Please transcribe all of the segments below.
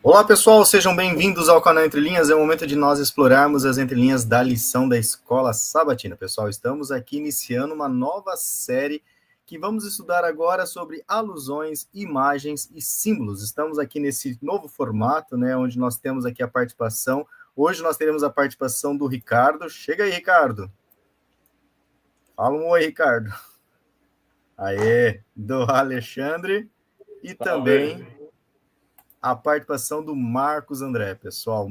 Olá pessoal, sejam bem-vindos ao canal Entre Linhas. É o momento de nós explorarmos as entrelinhas da lição da Escola Sabatina. Pessoal, estamos aqui iniciando uma nova série que vamos estudar agora sobre alusões, imagens e símbolos. Estamos aqui nesse novo formato, né, onde nós temos aqui a participação. Hoje nós teremos a participação do Ricardo. Chega aí, Ricardo. Fala um oi, Ricardo. Aê, do Alexandre e também a participação do Marcos André, pessoal.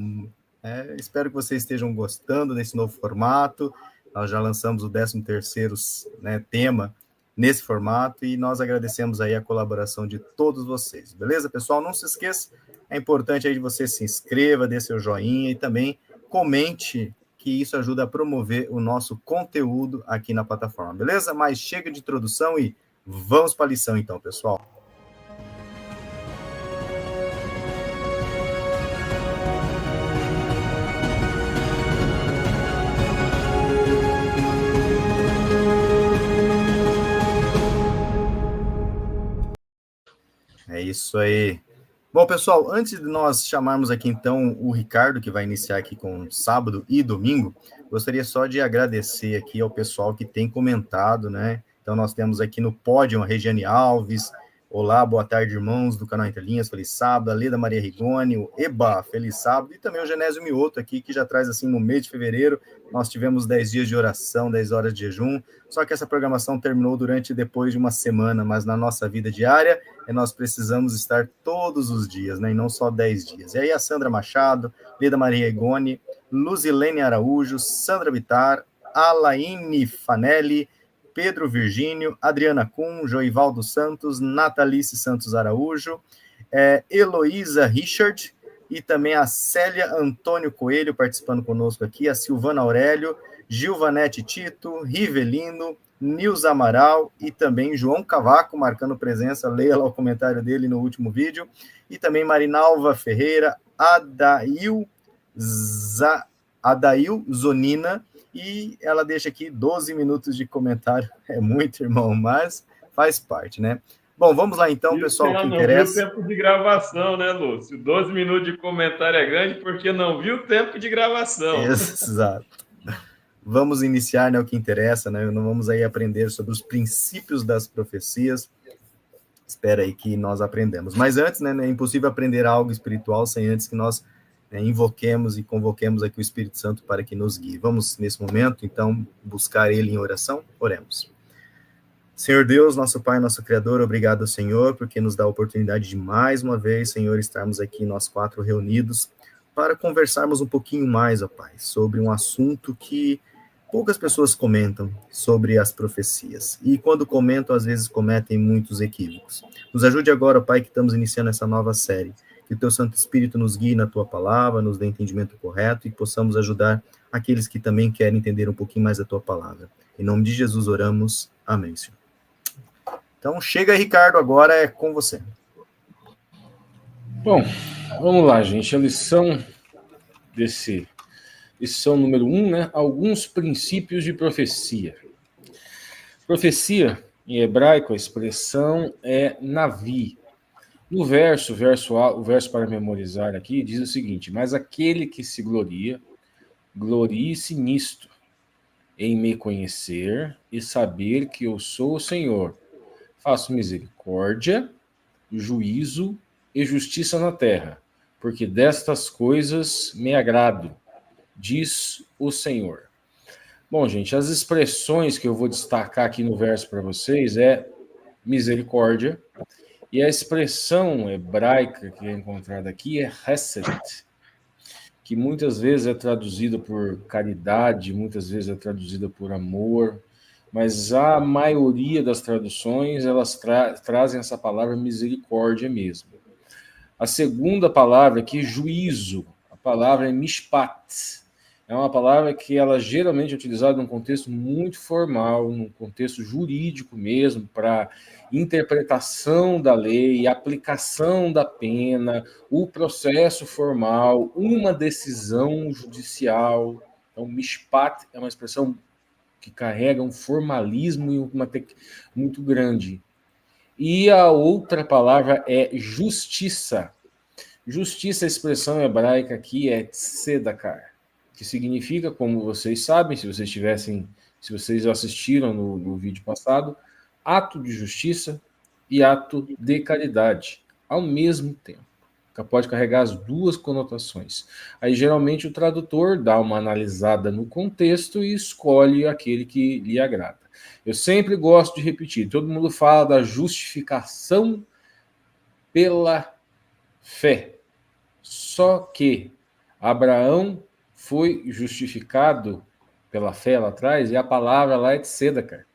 Espero que vocês estejam gostando desse novo formato. Nós já lançamos o 13º, né, tema nesse formato e nós agradecemos aí a colaboração de todos vocês. Beleza, pessoal? Não se esqueça, é importante aí de você se inscreva, dê seu joinha e também comente, que isso ajuda a promover o nosso conteúdo aqui na plataforma, beleza? Mas chega de introdução e vamos para a lição então, pessoal. É isso aí. Bom, pessoal, antes de nós chamarmos aqui, então, o Ricardo, que vai iniciar aqui com sábado e domingo, gostaria só de agradecer aqui ao pessoal que tem comentado, né? Então, nós temos aqui no pódio a Regiane Alves. Olá, boa tarde, irmãos do canal Entre Linhas, feliz sábado. A Leda Maria Rigoni, o Eba, feliz sábado. E também o Genésio Mioto aqui, que já traz, assim, no mês de fevereiro, nós tivemos 10 dias de oração, 10 horas de jejum. Só que essa programação terminou depois de uma semana, mas na nossa vida diária, nós precisamos estar todos os dias, né, e não só 10 dias. E aí a Sandra Machado, Leda Maria Egoni, Luzilene Araújo, Sandra Bitar, Alaine Fanelli, Pedro Virgínio, Adriana Kuhn, Joivaldo Santos, Natalice Santos Araújo, Heloísa Richard, e também a Célia Antônio Coelho participando conosco aqui, a Silvana Aurélio, Gilvanete Tito, Rivelino, Nils Amaral e também João Cavaco marcando presença, leia lá o comentário dele no último vídeo, e também Marinalva Ferreira, Adail Zonina, e ela deixa aqui 12 minutos de comentário, é muito, irmão, mas faz parte, né? Bom, vamos lá então, pessoal, o que interessa. Não viu o tempo de gravação, né, Lúcio? 12 minutos de comentário é grande porque não viu o tempo de gravação. Exato. Vamos iniciar, né, o que interessa, né? Não vamos aí aprender sobre os princípios das profecias. Espera aí que nós aprendemos. Mas antes, né, é impossível aprender algo espiritual sem antes que nós invoquemos e convoquemos aqui o Espírito Santo para que nos guie. Vamos, nesse momento, então, buscar ele em oração? Oremos. Senhor Deus, nosso Pai, nosso Criador, obrigado, Senhor, porque nos dá a oportunidade de mais uma vez, Senhor, estarmos aqui nós quatro reunidos para conversarmos um pouquinho mais, ó Pai, sobre um assunto que poucas pessoas comentam sobre as profecias. E quando comentam, às vezes cometem muitos equívocos. Nos ajude agora, Pai, que estamos iniciando essa nova série. Que o Teu Santo Espírito nos guie na Tua palavra, nos dê entendimento correto e que possamos ajudar aqueles que também querem entender um pouquinho mais a Tua palavra. Em nome de Jesus oramos. Amém, Senhor. Então, chega, Ricardo, agora é com você. Bom, vamos lá, gente. A lição número 1, né? Alguns princípios de profecia. Profecia, em hebraico, a expressão é navi. No o verso para memorizar aqui, diz o seguinte: mas aquele que se gloria, glorie-se nisto, em me conhecer e saber que eu sou o Senhor. Faço misericórdia, juízo e justiça na terra, porque destas coisas me agrado, diz o Senhor. Bom, gente, as expressões que eu vou destacar aqui no verso para vocês é misericórdia, e a expressão hebraica que é encontrada aqui é hesed, que muitas vezes é traduzida por caridade, muitas vezes é traduzida por amor, mas a maioria das traduções, elas trazem essa palavra misericórdia mesmo. A segunda palavra aqui, juízo, a palavra é mishpat. É uma palavra que ela geralmente é utilizada num contexto muito formal, num contexto jurídico mesmo, para interpretação da lei, aplicação da pena, o processo formal, uma decisão judicial. Então, mishpat é uma expressão que carrega um formalismo e uma muito grande. E a outra palavra é justiça. Justiça, a expressão hebraica aqui é tzedakar, que significa, como vocês sabem, se vocês assistiram no vídeo passado, ato de justiça e ato de caridade, ao mesmo tempo. Pode carregar as duas conotações. Aí, geralmente, o tradutor dá uma analisada no contexto e escolhe aquele que lhe agrada. Eu sempre gosto de repetir, todo mundo fala da justificação pela fé. Só que Abraão foi justificado pela fé lá atrás, e a palavra lá é tzedakar.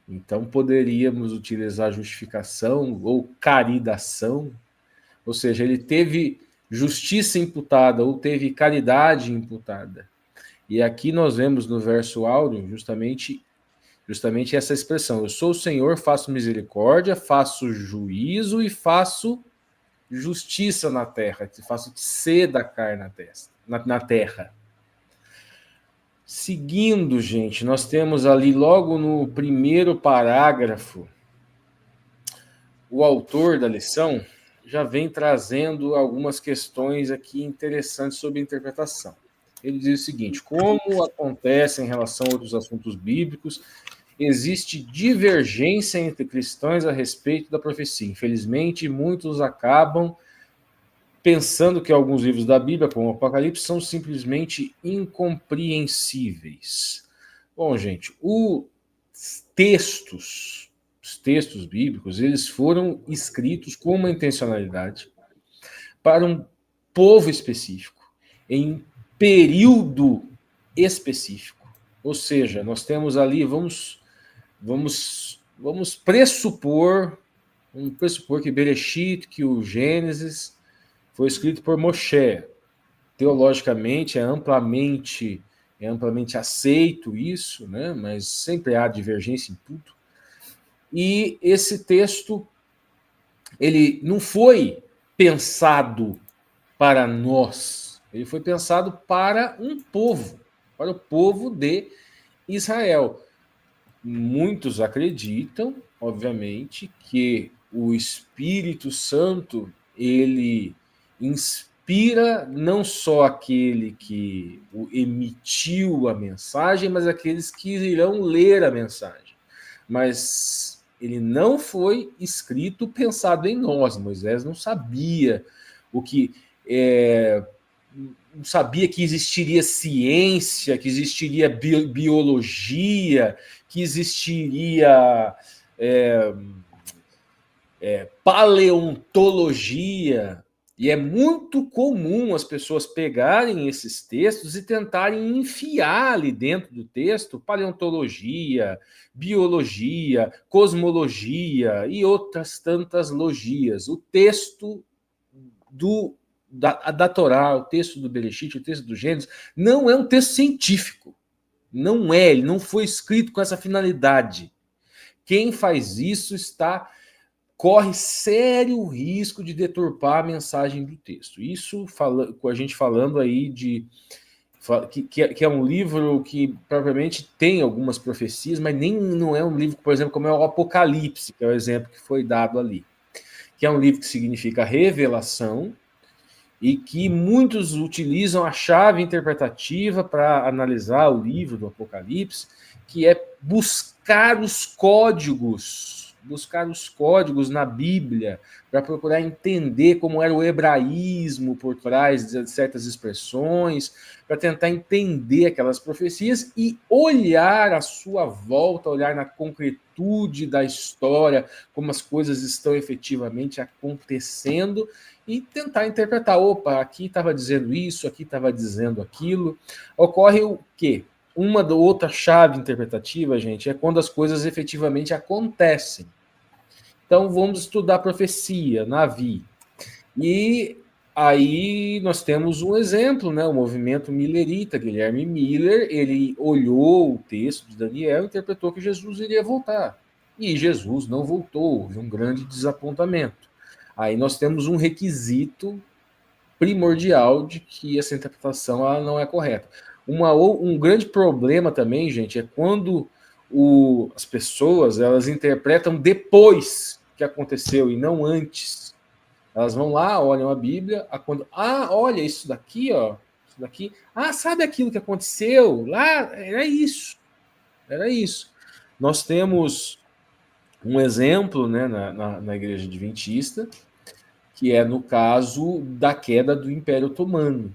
Então, poderíamos utilizar justificação ou caridação, ou seja, ele teve justiça imputada ou teve caridade imputada. E aqui nós vemos no verso áureo justamente essa expressão: eu sou o Senhor, faço misericórdia, faço juízo e faço justiça na terra, faço tzedakar na terra. Seguindo, gente, nós temos ali logo no primeiro parágrafo, o autor da lição já vem trazendo algumas questões aqui interessantes sobre interpretação. Ele diz o seguinte: como acontece em relação a outros assuntos bíblicos, existe divergência entre cristãos a respeito da profecia. Infelizmente, muitos acabam pensando que alguns livros da Bíblia, como o Apocalipse, são simplesmente incompreensíveis. Bom, gente, os textos bíblicos, eles foram escritos com uma intencionalidade para um povo específico, em período específico. Ou seja, nós temos ali, vamos pressupor que Bereshit, que o Gênesis foi escrito por Moshe. Teologicamente é amplamente aceito isso, né? Mas sempre há divergência em tudo. E esse texto, ele não foi pensado para nós, ele foi pensado para um povo, para o povo de Israel. Muitos acreditam, obviamente, que o Espírito Santo, ele inspira não só aquele que emitiu a mensagem, mas aqueles que irão ler a mensagem. Mas ele não foi escrito pensado em nós. Moisés não sabia não sabia que existiria ciência, que existiria biologia, que existiria paleontologia. E é muito comum as pessoas pegarem esses textos e tentarem enfiar ali dentro do texto paleontologia, biologia, cosmologia e outras tantas logias. O texto da Torá, o texto do Bereshit, o texto do Gênesis, não é um texto científico. Não é, ele não foi escrito com essa finalidade. Quem faz isso corre sério risco de deturpar a mensagem do texto. Isso com a gente falando aí que é um livro que provavelmente tem algumas profecias, mas não é um livro, por exemplo, como é o Apocalipse, que é o exemplo que foi dado ali, que é um livro que significa revelação e que muitos utilizam a chave interpretativa para analisar o livro do Apocalipse, que é buscar os códigos na Bíblia, para procurar entender como era o hebraísmo por trás de certas expressões, para tentar entender aquelas profecias e olhar à sua volta, olhar na concretude da história, como as coisas estão efetivamente acontecendo, e tentar interpretar. Opa, aqui estava dizendo isso, aqui estava dizendo aquilo. Ocorre o quê? Uma outra chave interpretativa, gente, é quando as coisas efetivamente acontecem. Então, vamos estudar profecia, Navi. E aí nós temos um exemplo, né? O movimento millerita, Guilherme Miller, ele olhou o texto de Daniel e interpretou que Jesus iria voltar. E Jesus não voltou, houve um grande desapontamento. Aí nós temos um requisito primordial de que essa interpretação ela não é correta. Um grande problema também, gente, é quando as pessoas elas interpretam depois que aconteceu e não antes. Elas vão lá, olham a Bíblia, olha isso daqui, ó, isso daqui. Sabe aquilo que aconteceu lá? Era isso. Nós temos um exemplo, né, na Igreja Adventista, que é no caso da queda do Império Otomano.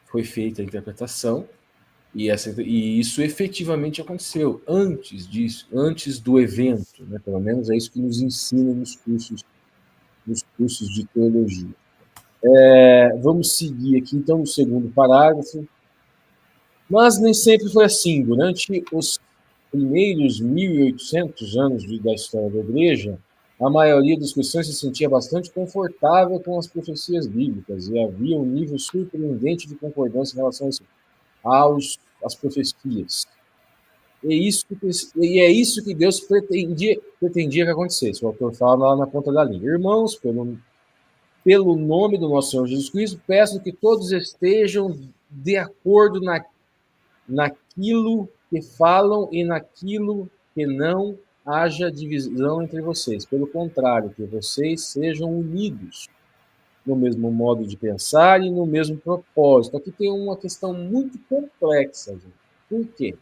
Foi feita a interpretação, e isso efetivamente aconteceu antes disso, antes do evento, né? Pelo menos é isso que nos ensina nos cursos de teologia. Vamos seguir aqui, então, no segundo parágrafo. Mas nem sempre foi assim. Durante os primeiros 1.800 anos da história da Igreja, a maioria dos cristãos se sentia bastante confortável com as profecias bíblicas e havia um nível surpreendente de concordância em relação às profecias. E é isso que Deus pretendia que acontecesse. O autor fala lá na ponta da linha. Irmãos, pelo nome do nosso Senhor Jesus Cristo, peço que todos estejam de acordo naquilo que falam e naquilo que não haja divisão entre vocês. Pelo contrário, que vocês sejam unidos no mesmo modo de pensar e no mesmo propósito. Aqui tem uma questão muito complexa, gente. Por quê?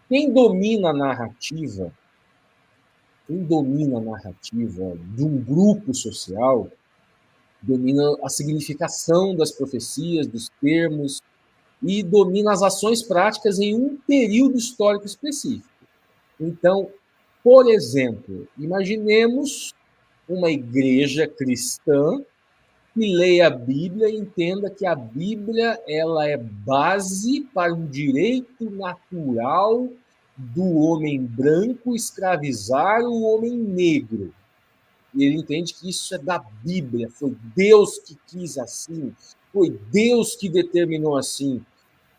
Quem domina a narrativa de um grupo social domina a significação das profecias, dos termos, e domina as ações práticas em um período histórico específico. Então, por exemplo, imaginemos uma igreja cristã que leia a Bíblia e entenda que a Bíblia ela é base para um direito natural do homem branco escravizar o homem negro. E ele entende que isso é da Bíblia, foi Deus que quis assim, foi Deus que determinou assim.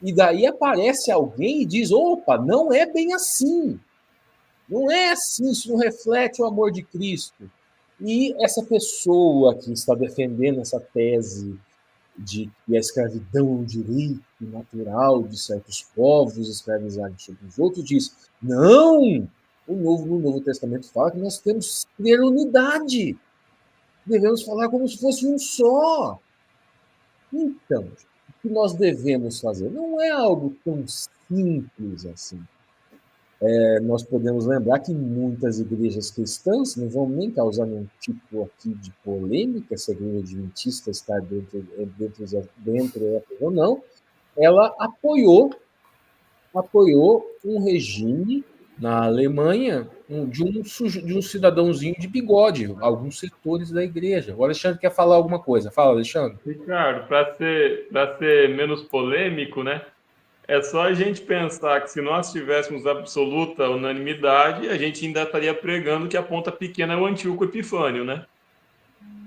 E daí aparece alguém e diz, opa, não é bem assim. Não é assim, isso não reflete o amor de Cristo. E essa pessoa que está defendendo essa tese de que a escravidão é um direito natural de certos povos escravizarem sobre os outros, diz, não, no Novo Testamento fala que nós temos que ter unidade. Devemos falar como se fosse um só. Então, o que nós devemos fazer? Não é algo tão simples assim. Nós podemos lembrar que muitas igrejas cristãs, não vão nem causar nenhum tipo aqui de polêmica, se a igreja adventista está dentro delas ou não, ela apoiou um regime na Alemanha de um cidadãozinho de bigode, alguns setores da igreja. O Alexandre quer falar alguma coisa. Fala, Alexandre. Ricardo, para ser menos polêmico, né? É só a gente pensar que se nós tivéssemos absoluta unanimidade, a gente ainda estaria pregando que a ponta pequena é o Antíoco Epifânio, né?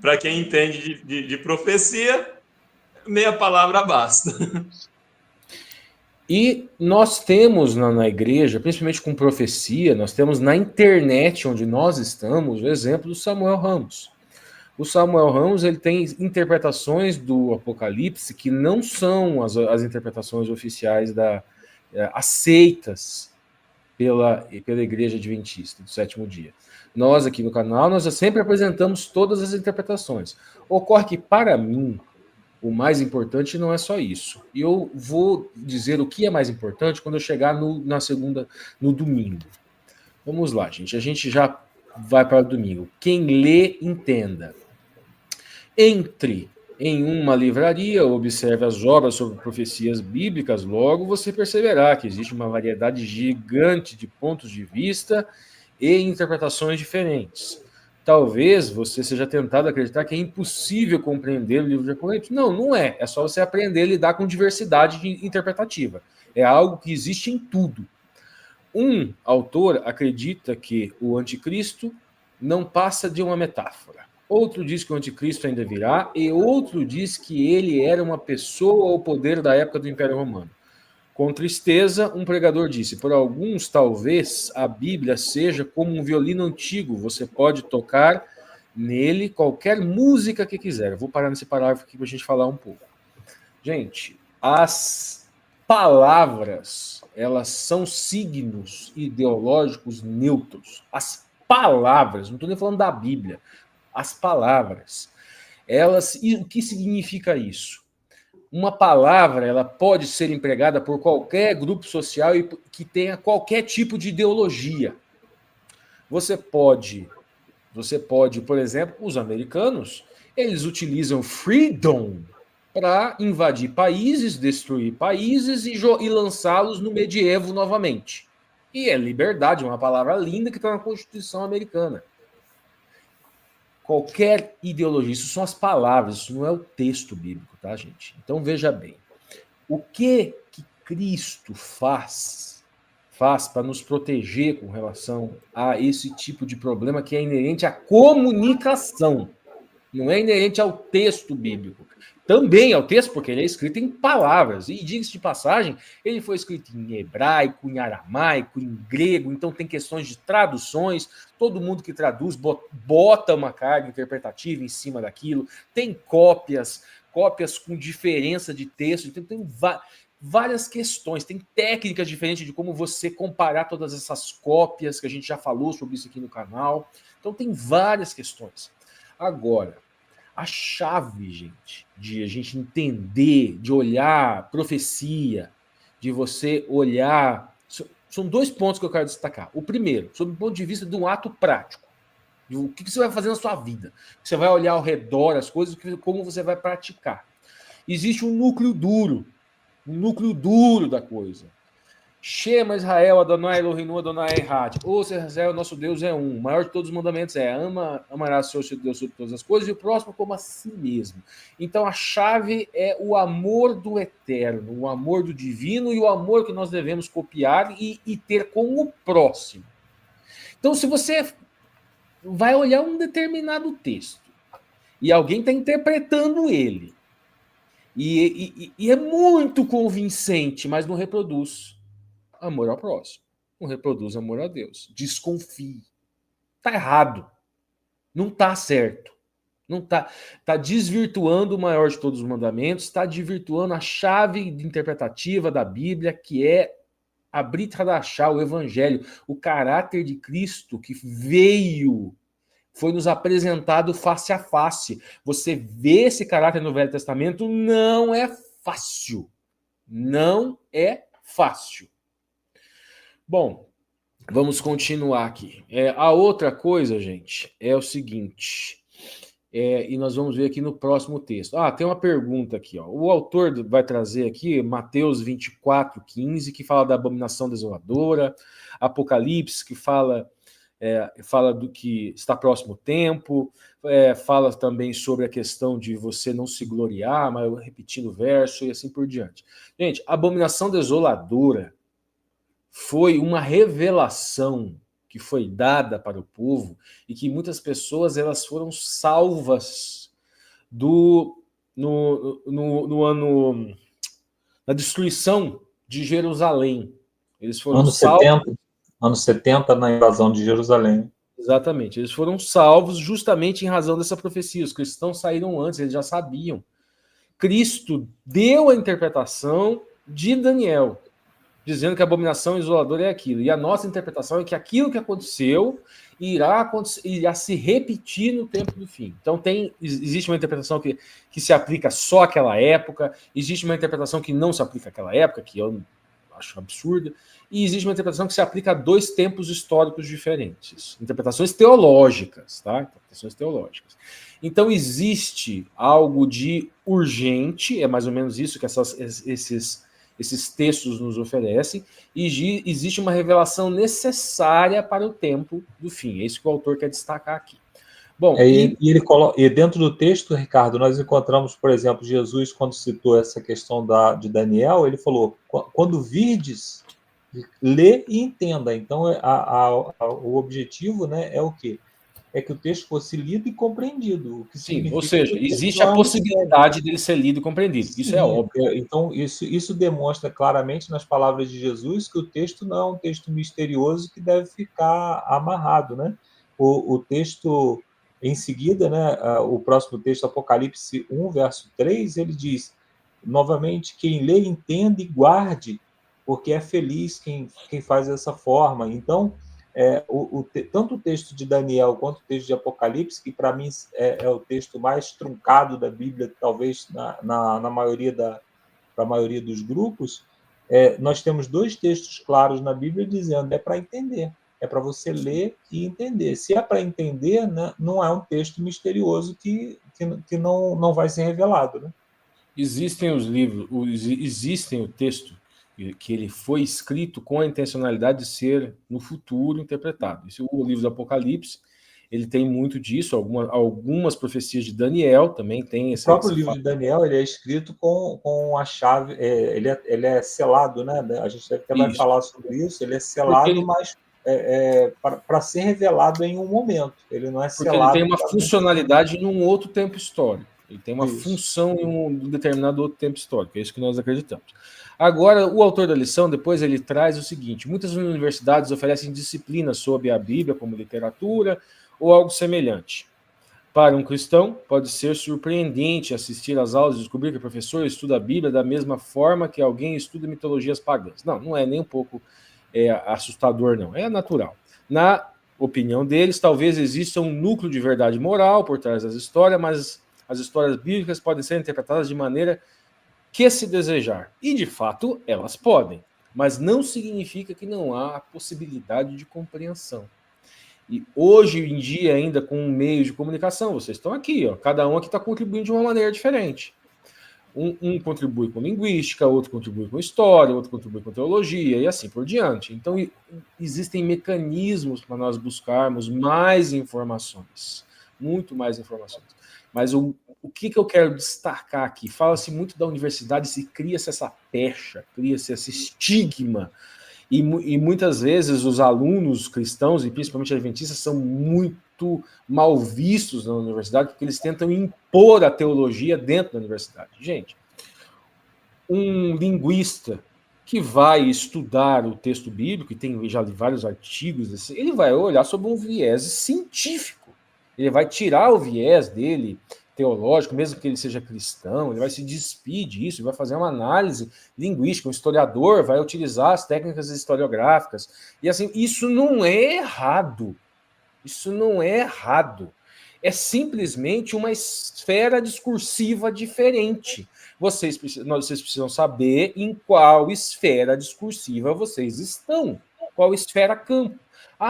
Para quem entende de profecia, meia palavra basta. E nós temos na igreja, principalmente com profecia, nós temos na internet onde nós estamos o exemplo do Samuel Ramos. O Samuel Ramos ele tem interpretações do Apocalipse que não são as interpretações oficiais aceitas pela Igreja Adventista do Sétimo Dia. Nós aqui no canal, nós sempre apresentamos todas as interpretações. Ocorre que, para mim, o mais importante não é só isso. E eu vou dizer o que é mais importante quando eu chegar no domingo. Vamos lá, gente. A gente já vai para o domingo. Quem lê, entenda. Entre em uma livraria, observe as obras sobre profecias bíblicas, logo você perceberá que existe uma variedade gigante de pontos de vista e interpretações diferentes. Talvez você seja tentado a acreditar que é impossível compreender o livro de Apocalipse. Não, não é. É só você aprender a lidar com diversidade interpretativa. É algo que existe em tudo. Um autor acredita que o anticristo não passa de uma metáfora. Outro diz que o anticristo ainda virá, e outro diz que ele era uma pessoa ao poder da época do Império Romano. Com tristeza, um pregador disse, por alguns, talvez, a Bíblia seja como um violino antigo, você pode tocar nele qualquer música que quiser. Eu vou parar nesse parágrafo aqui para a gente falar um pouco. Gente, as palavras, elas são signos ideológicos neutros. As palavras, não estou nem falando da Bíblia, as palavras, E o que significa isso? Uma palavra, ela pode ser empregada por qualquer grupo social e que tenha qualquer tipo de ideologia. Você pode, por exemplo, os americanos, eles utilizam freedom para invadir países, destruir países e lançá-los no medievo novamente. E é liberdade, uma palavra linda que está na Constituição americana. Qualquer ideologia, isso são as palavras, isso não é o texto bíblico, tá, gente? Então, veja bem. O que Cristo faz para nos proteger com relação a esse tipo de problema que é inerente à comunicação, não é inerente ao texto bíblico. Também ao texto, porque ele é escrito em palavras. E, diga-se de passagem, ele foi escrito em hebraico, em aramaico, em grego, então tem questões de traduções. Todo mundo que traduz bota uma carga interpretativa em cima daquilo. Tem cópias com diferença de texto. Então tem várias questões. Tem técnicas diferentes de como você comparar todas essas cópias, que a gente já falou sobre isso aqui no canal. Então tem várias questões. Agora, a chave, gente, de a gente entender, de olhar profecia, de você olhar... São 2 pontos que eu quero destacar. O primeiro, sob o ponto de vista de um ato prático. O que você vai fazer na sua vida? Você vai olhar ao redor as coisas, como você vai praticar. Existe um núcleo duro da coisa. Shema Israel, Adonai Elohim, Adonai Echad. Ouça, Israel, nosso Deus é um. O maior de todos os mandamentos é amarás o seu Deus sobre todas as coisas e o próximo como a si mesmo. Então a chave é o amor do eterno, o amor do divino e o amor que nós devemos copiar e ter com o próximo. Então se você vai olhar um determinado texto e alguém está interpretando ele e é muito convincente, mas não reproduz amor ao próximo. Não reproduz amor a Deus. Desconfie. Tá errado. Não tá certo. Não tá desvirtuando o maior de todos os mandamentos, está desvirtuando a chave interpretativa da Bíblia, que é a Brit Hadashah, o Evangelho, o caráter de Cristo que veio, foi nos apresentado face a face. Você vê esse caráter no Velho Testamento, não é fácil. Não é fácil. Bom, vamos continuar aqui. A outra coisa, gente, é o seguinte, e nós vamos ver aqui no próximo texto. Tem uma pergunta aqui. O autor vai trazer aqui Mateus 24:15, que fala da abominação desoladora, Apocalipse, que fala do que está próximo tempo, fala também sobre a questão de você não se gloriar, mas repetindo o verso e assim por diante. Gente, a abominação desoladora foi uma revelação que foi dada para o povo e que muitas pessoas elas foram salvas na destruição de Jerusalém. Eles foram salvos. Anos 70, na invasão de Jerusalém. Exatamente. Eles foram salvos justamente em razão dessa profecia. Os cristãos saíram antes, eles já sabiam. Cristo deu a interpretação de Daniel, dizendo que a abominação isoladora é aquilo. E a nossa interpretação é que aquilo que aconteceu irá se repetir no tempo do fim. Então existe uma interpretação que se aplica só àquela época, existe uma interpretação que não se aplica àquela época, que eu acho absurda, e existe uma interpretação que se aplica a 2 tempos históricos diferentes. Interpretações teológicas, tá? Interpretações teológicas. Então existe algo de urgente, é mais ou menos isso que esses textos nos oferecem, e existe uma revelação necessária para o tempo do fim. É isso que o autor quer destacar aqui. Bom, e dentro do texto, Ricardo, nós encontramos, por exemplo, Jesus, quando citou essa questão de Daniel, ele falou, quando virdes, lê e entenda. Então, o objetivo, né, é o quê? É que o texto fosse lido e compreendido. Sim, ou seja, existe a possibilidade dele ser lido e compreendido. Sim, isso é óbvio. Então, isso demonstra claramente nas palavras de Jesus que o texto não é um texto misterioso que deve ficar amarrado, né? O texto, em seguida, né, o próximo texto, Apocalipse 1, verso 3, ele diz, novamente, quem lê, entenda e guarde, porque é feliz quem faz dessa forma. Então, tanto o texto de Daniel quanto o texto de Apocalipse, que para mim é o texto mais truncado da Bíblia, talvez na maioria para a maioria dos grupos, nós temos 2 textos claros na Bíblia dizendo para entender, é para você ler e entender. Se é para entender, né, não é um texto misterioso que não vai ser revelado, né? Existem os livros, existem o texto que ele foi escrito com a intencionalidade de ser no futuro interpretado. Esse, o livro do Apocalipse, ele tem muito disso, algumas profecias de Daniel também tem esse. O próprio livro de Daniel, ele é escrito com a chave, ele é selado, né? A gente até vai falar sobre isso, ele é selado, mas para ser revelado em um momento. Ele não é selado. Porque ele tem uma funcionalidade em um outro tempo histórico. Ele tem uma função em um determinado outro tempo histórico. É isso que nós acreditamos. Agora, o autor da lição, depois ele traz o seguinte: muitas universidades oferecem disciplinas sobre a Bíblia como literatura ou algo semelhante. Para um cristão, pode ser surpreendente assistir às aulas e descobrir que o professor estuda a Bíblia da mesma forma que alguém estuda mitologias pagãs. Não é nem um pouco assustador, não. É natural. Na opinião deles, talvez exista um núcleo de verdade moral por trás das histórias, mas as histórias bíblicas podem ser interpretadas de maneira que se desejar. E, de fato, elas podem. Mas não significa que não há a possibilidade de compreensão. E hoje em dia, ainda com meios de comunicação, vocês estão aqui, ó, cada um aqui está contribuindo de uma maneira diferente. Um contribui com linguística, outro contribui com história, outro contribui com teologia e assim por diante. Então, existem mecanismos para nós buscarmos mais informações, muito mais informações. Mas o que eu quero destacar aqui? Fala-se muito da universidade, se cria-se essa pecha, cria-se esse estigma. E muitas vezes os alunos cristãos, e principalmente adventistas, são muito mal vistos na universidade, porque eles tentam impor a teologia dentro da universidade. Gente, um linguista que vai estudar o texto bíblico, e tem já vários artigos, ele vai olhar sob um viés científico. Ele vai tirar o viés dele teológico, mesmo que ele seja cristão, ele vai se despir disso, vai fazer uma análise linguística, um historiador vai utilizar as técnicas historiográficas, e assim, isso não é errado, é simplesmente uma esfera discursiva diferente. Vocês precisam saber em qual esfera discursiva vocês estão, qual esfera campo.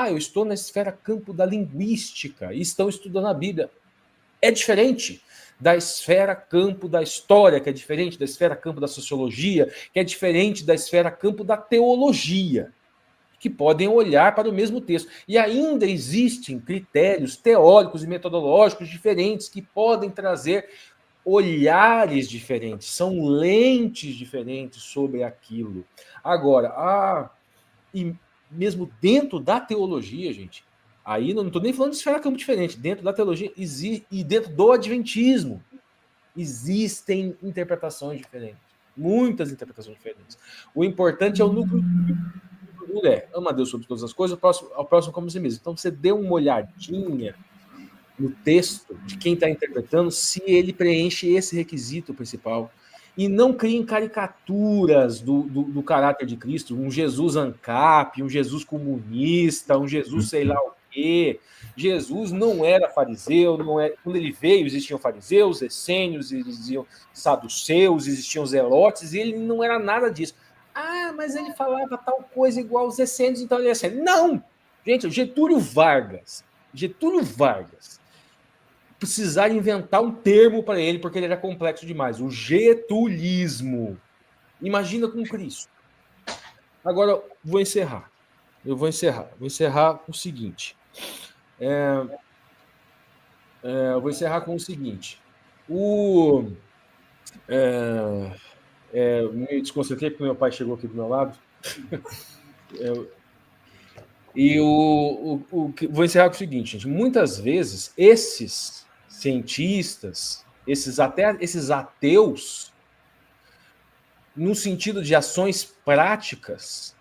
Eu estou na esfera campo da linguística e estão estudando a Bíblia. É diferente da esfera campo da história, que é diferente da esfera campo da sociologia, que é diferente da esfera campo da teologia, que podem olhar para o mesmo texto. E ainda existem critérios teóricos e metodológicos diferentes que podem trazer olhares diferentes, são lentes diferentes sobre aquilo. Agora, e mesmo dentro da teologia, gente, aí não estou nem falando de esfera campo diferente, dentro da teologia e dentro do adventismo existem interpretações diferentes, muitas interpretações diferentes. O importante é o núcleo ama a Deus sobre todas as coisas, ao próximo como si mesmo. Então você dê uma olhadinha no texto de quem está interpretando, se ele preenche esse requisito principal. E não criem caricaturas do caráter de Cristo, um Jesus ANCAP, um Jesus comunista, um Jesus sei lá o quê. Jesus não era fariseu, quando ele veio existiam fariseus, essênios, existiam saduceus, existiam zelotes, e ele não era nada disso. Mas ele falava tal coisa igual aos essênios, então ele é essênio. Não! Gente, Getúlio Vargas precisaram inventar um termo para ele, porque ele era complexo demais. O getulismo. Imagina com Cristo. Agora, vou encerrar. Vou encerrar com o seguinte. Vou encerrar com o seguinte. Me desconcentrei porque meu pai chegou aqui do meu lado. Vou encerrar com o seguinte, gente. Muitas vezes, esses cientistas, esses ateus, no sentido de ações práticas,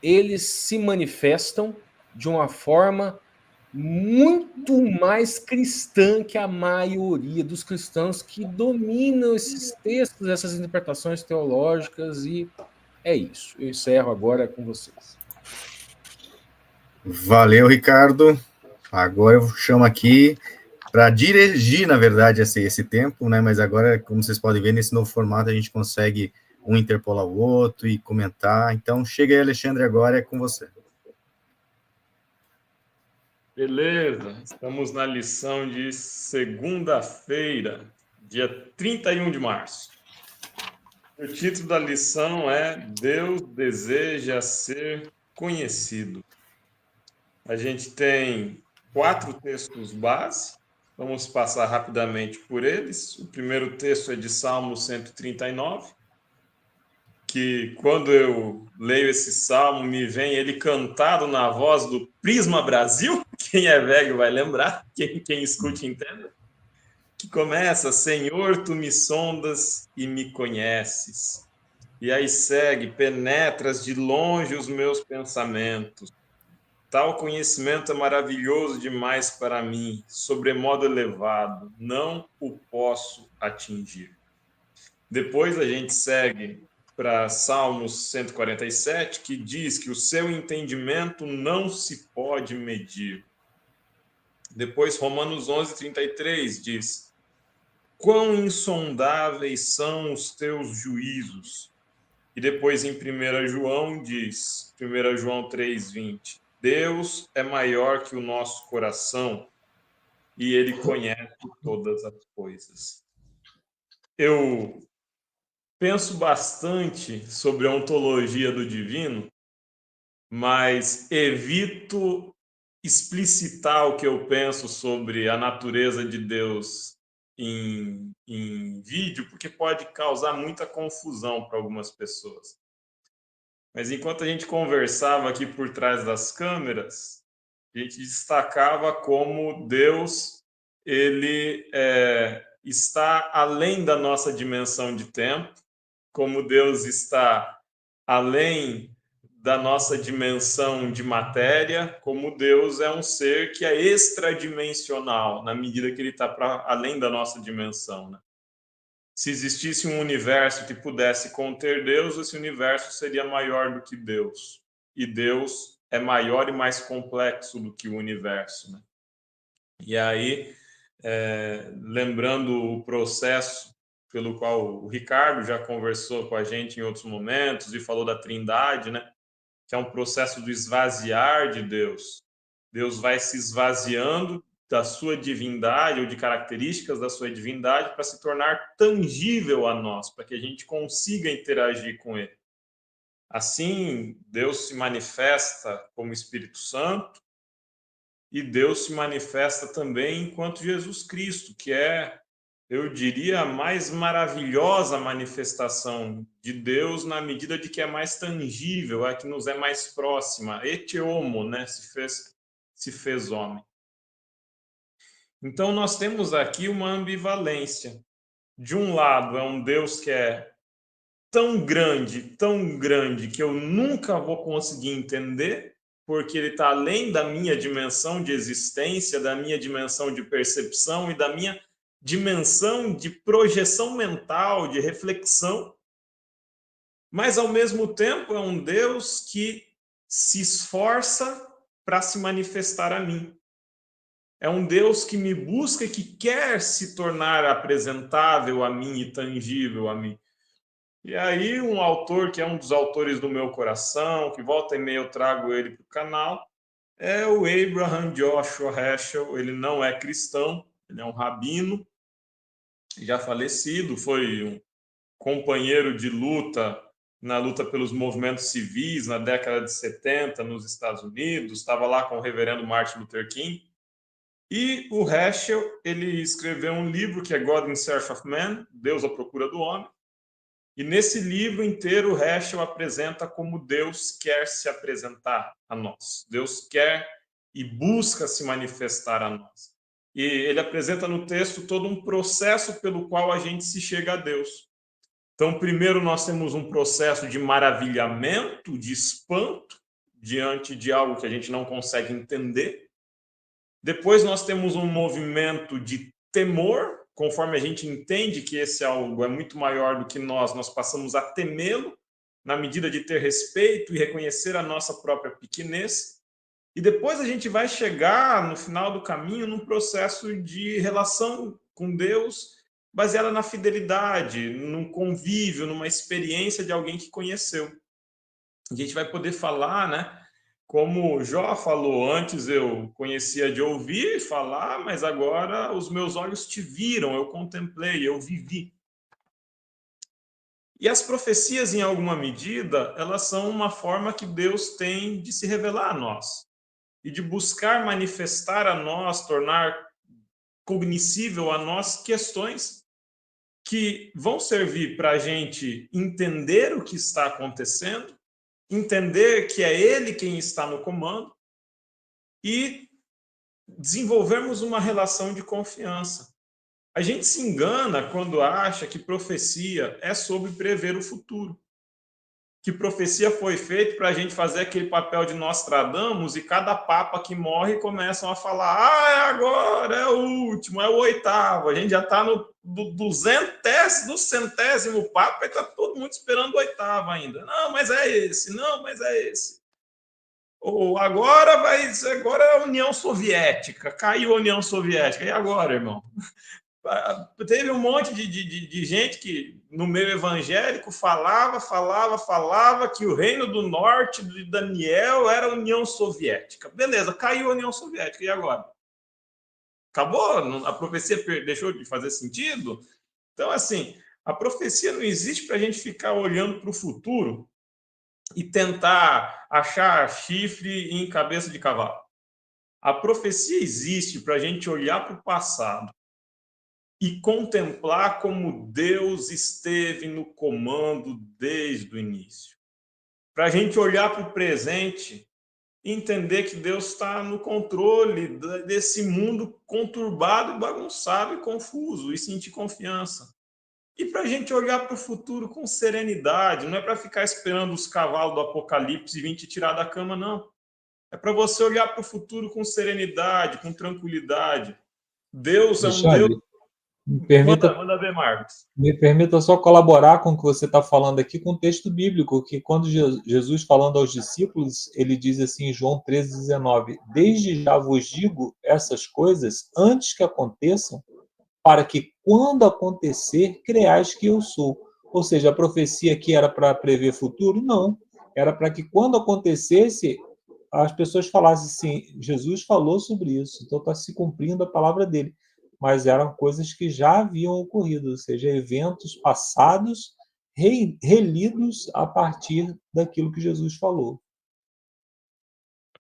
eles se manifestam de uma forma muito mais cristã que a maioria dos cristãos que dominam esses textos, essas interpretações teológicas, e é isso. Eu encerro agora com vocês. Valeu, Ricardo. Agora eu chamo aqui para dirigir, na verdade, esse tempo, né? Mas agora, como vocês podem ver, nesse novo formato, a gente consegue um interpolar o outro e comentar. Então, chega aí, Alexandre, agora é com você. Beleza, estamos na lição de segunda-feira, dia 31 de março. O título da lição é Deus deseja ser conhecido. A gente tem 4 textos base, vamos passar rapidamente por eles. O primeiro texto é de Salmo 139, que quando eu leio esse salmo, me vem ele cantado na voz do Prisma Brasil, quem é velho vai lembrar, quem escute entenda, que começa, Senhor, tu me sondas e me conheces. E aí segue, penetras de longe os meus pensamentos. Tal conhecimento é maravilhoso demais para mim, sobremodo elevado, não o posso atingir. Depois a gente segue para Salmos 147, que diz que o seu entendimento não se pode medir. Depois, Romanos 11:33 diz: quão insondáveis são os teus juízos. E depois, em 1 João, diz, 1 João 3:20, Deus é maior que o nosso coração e ele conhece todas as coisas. Eu penso bastante sobre a ontologia do divino, mas evito explicitar o que eu penso sobre a natureza de Deus em vídeo, porque pode causar muita confusão para algumas pessoas. Mas enquanto a gente conversava aqui por trás das câmeras, a gente destacava como Deus ele está além da nossa dimensão de tempo, como Deus está além da nossa dimensão de matéria, como Deus é um ser que é extradimensional, na medida que ele está além da nossa dimensão, né? Se existisse um universo que pudesse conter Deus, esse universo seria maior do que Deus. E Deus é maior e mais complexo do que o universo, né? E aí, lembrando o processo pelo qual o Ricardo já conversou com a gente em outros momentos e falou da Trindade, né? Que é um processo do esvaziar de Deus. Deus vai se esvaziando da sua divindade ou de características da sua divindade para se tornar tangível a nós, para que a gente consiga interagir com ele. Assim, Deus se manifesta como Espírito Santo e Deus se manifesta também enquanto Jesus Cristo, que é, eu diria, a mais maravilhosa manifestação de Deus na medida de que é mais tangível, é que nos é mais próxima. Et homo, né? Se fez homem. Então, nós temos aqui uma ambivalência. De um lado, é um Deus que é tão grande, que eu nunca vou conseguir entender, porque ele está além da minha dimensão de existência, da minha dimensão de percepção e da minha dimensão de projeção mental, de reflexão. Mas, ao mesmo tempo, é um Deus que se esforça para se manifestar a mim. É um Deus que me busca e que quer se tornar apresentável a mim e tangível a mim. E aí um autor que é um dos autores do meu coração, que volta e meia eu trago ele para o canal, é o Abraham Joshua Heschel. Ele não é cristão, ele é um rabino, já falecido, foi um companheiro de luta na luta pelos movimentos civis na década de 70 nos Estados Unidos, estava lá com o reverendo Martin Luther King. E o Heschel, ele escreveu um livro que é God in Search of Man, Deus à Procura do Homem. E nesse livro inteiro, o Heschel apresenta como Deus quer se apresentar a nós. Deus quer e busca se manifestar a nós. E ele apresenta no texto todo um processo pelo qual a gente se chega a Deus. Então, primeiro nós temos um processo de maravilhamento, de espanto, diante de algo que a gente não consegue entender. Depois nós temos um movimento de temor, conforme a gente entende que esse algo é muito maior do que nós passamos a temê-lo, na medida de ter respeito e reconhecer a nossa própria pequenez. E depois a gente vai chegar, no final do caminho, num processo de relação com Deus baseada na fidelidade, num convívio, numa experiência de alguém que conheceu. A gente vai poder falar, né? Como Jó falou, antes eu conhecia de ouvir e falar, mas agora os meus olhos te viram, eu contemplei, eu vivi. E as profecias, em alguma medida, elas são uma forma que Deus tem de se revelar a nós e de buscar manifestar a nós, tornar cognoscível a nós questões que vão servir para a gente entender o que está acontecendo, entender que é Ele quem está no comando e desenvolvermos uma relação de confiança. A gente se engana quando acha que profecia é sobre prever o futuro. Que profecia foi feita para a gente fazer aquele papel de Nostradamus e cada papa que morre começam a falar: ah, é agora, é o último, é o 8º. A gente já está no 200º papa e está todo mundo esperando o 8º ainda. Não, mas é esse. Não, mas é esse. Ou agora é a União Soviética. Caiu a União Soviética. E agora, irmão? Teve um monte de gente que no meio evangélico falava que o Reino do Norte de Daniel era a União Soviética. Beleza, caiu a União Soviética, e agora? Acabou? A profecia deixou de fazer sentido? Então, assim, a profecia não existe para a gente ficar olhando para o futuro e tentar achar chifre em cabeça de cavalo. A profecia existe para a gente olhar para o passado e contemplar como Deus esteve no comando desde o início. Para a gente olhar para o presente e entender que Deus está no controle desse mundo conturbado e bagunçado e confuso e sentir confiança. E para a gente olhar para o futuro com serenidade, não é para ficar esperando os cavalos do Apocalipse vir te tirar da cama, não. É para você olhar para o futuro com serenidade, com tranquilidade. Deus é um Deus... Manda ver, Marcos. Me permita só colaborar com o que você está falando aqui com o texto bíblico, que quando Jesus, falando aos discípulos, ele diz assim em João 13,19: desde já vos digo essas coisas antes que aconteçam, para que quando acontecer, creais que eu sou. Ou seja, a profecia aqui era para prever futuro? Não. Era para que quando acontecesse, as pessoas falassem assim: Jesus falou sobre isso, então está se cumprindo a palavra dele. Mas eram coisas que já haviam ocorrido, ou seja, eventos passados relidos a partir daquilo que Jesus falou.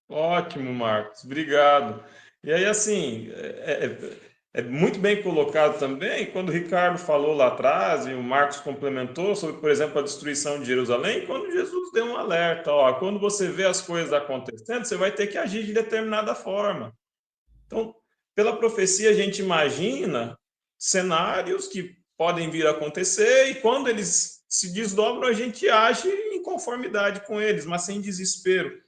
Ótimo, Marcos, obrigado. E aí, assim, é muito bem colocado também, quando o Ricardo falou lá atrás, e o Marcos complementou sobre, por exemplo, a destruição de Jerusalém, quando Jesus deu um alerta: ó, quando você vê as coisas acontecendo, você vai ter que agir de determinada forma. Então, pela profecia, a gente imagina cenários que podem vir a acontecer e quando eles se desdobram, a gente age em conformidade com eles, mas sem desespero.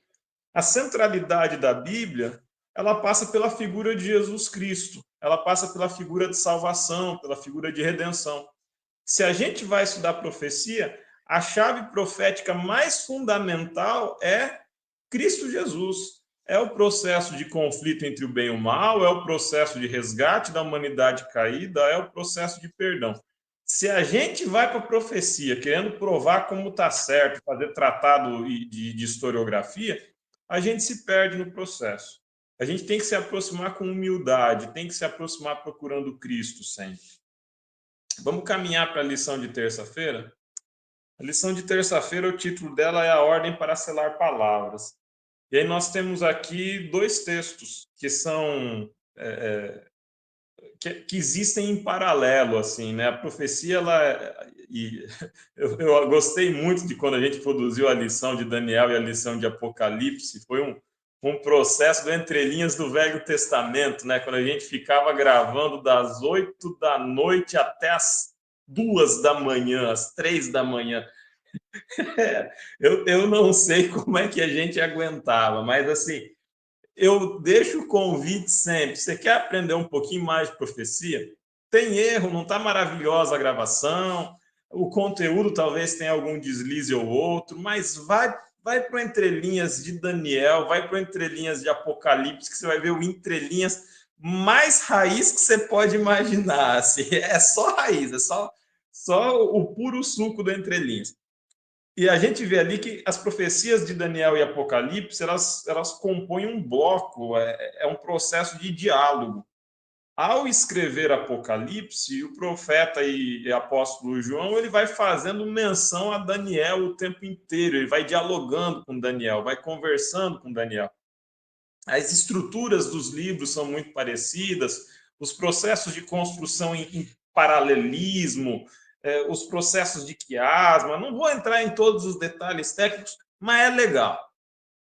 A centralidade da Bíblia, ela passa pela figura de Jesus Cristo, ela passa pela figura de salvação, pela figura de redenção. Se a gente vai estudar profecia, a chave profética mais fundamental é Cristo Jesus. É o processo de conflito entre o bem e o mal, é o processo de resgate da humanidade caída, é o processo de perdão. Se a gente vai para a profecia querendo provar como está certo, fazer tratado de historiografia, a gente se perde no processo. A gente tem que se aproximar com humildade, tem que se aproximar procurando Cristo sempre. Vamos caminhar para a lição de terça-feira? A lição de terça-feira, o título dela é A Ordem para Selar Palavras. E aí nós temos aqui dois textos que são que existem em paralelo, assim, né? A profecia, eu gostei muito de quando a gente produziu a lição de Daniel e a lição de Apocalipse. Foi um processo do entrelinhas do Velho Testamento, né? Quando a gente ficava gravando das 8 da noite até as 2 da manhã, às 3 da manhã. Eu não sei como é que a gente aguentava, mas assim, eu deixo o convite sempre. Você quer aprender um pouquinho mais de profecia? Tem erro, não está maravilhosa a gravação, o conteúdo talvez tenha algum deslize ou outro, mas vai vai para o entrelinhas de Daniel, vai para o entrelinhas de Apocalipse, que você vai ver o entrelinhas mais raiz que você pode imaginar. Assim, é só raiz, é só o puro suco do entrelinhas. E a gente vê ali que as profecias de Daniel e Apocalipse, elas compõem um bloco, é um processo de diálogo. Ao escrever Apocalipse, o profeta e apóstolo João, ele vai fazendo menção a Daniel o tempo inteiro, ele vai dialogando com Daniel, vai conversando com Daniel. As estruturas dos livros são muito parecidas, os processos de construção em paralelismo, os processos de quiasma, não vou entrar em todos os detalhes técnicos, mas é legal.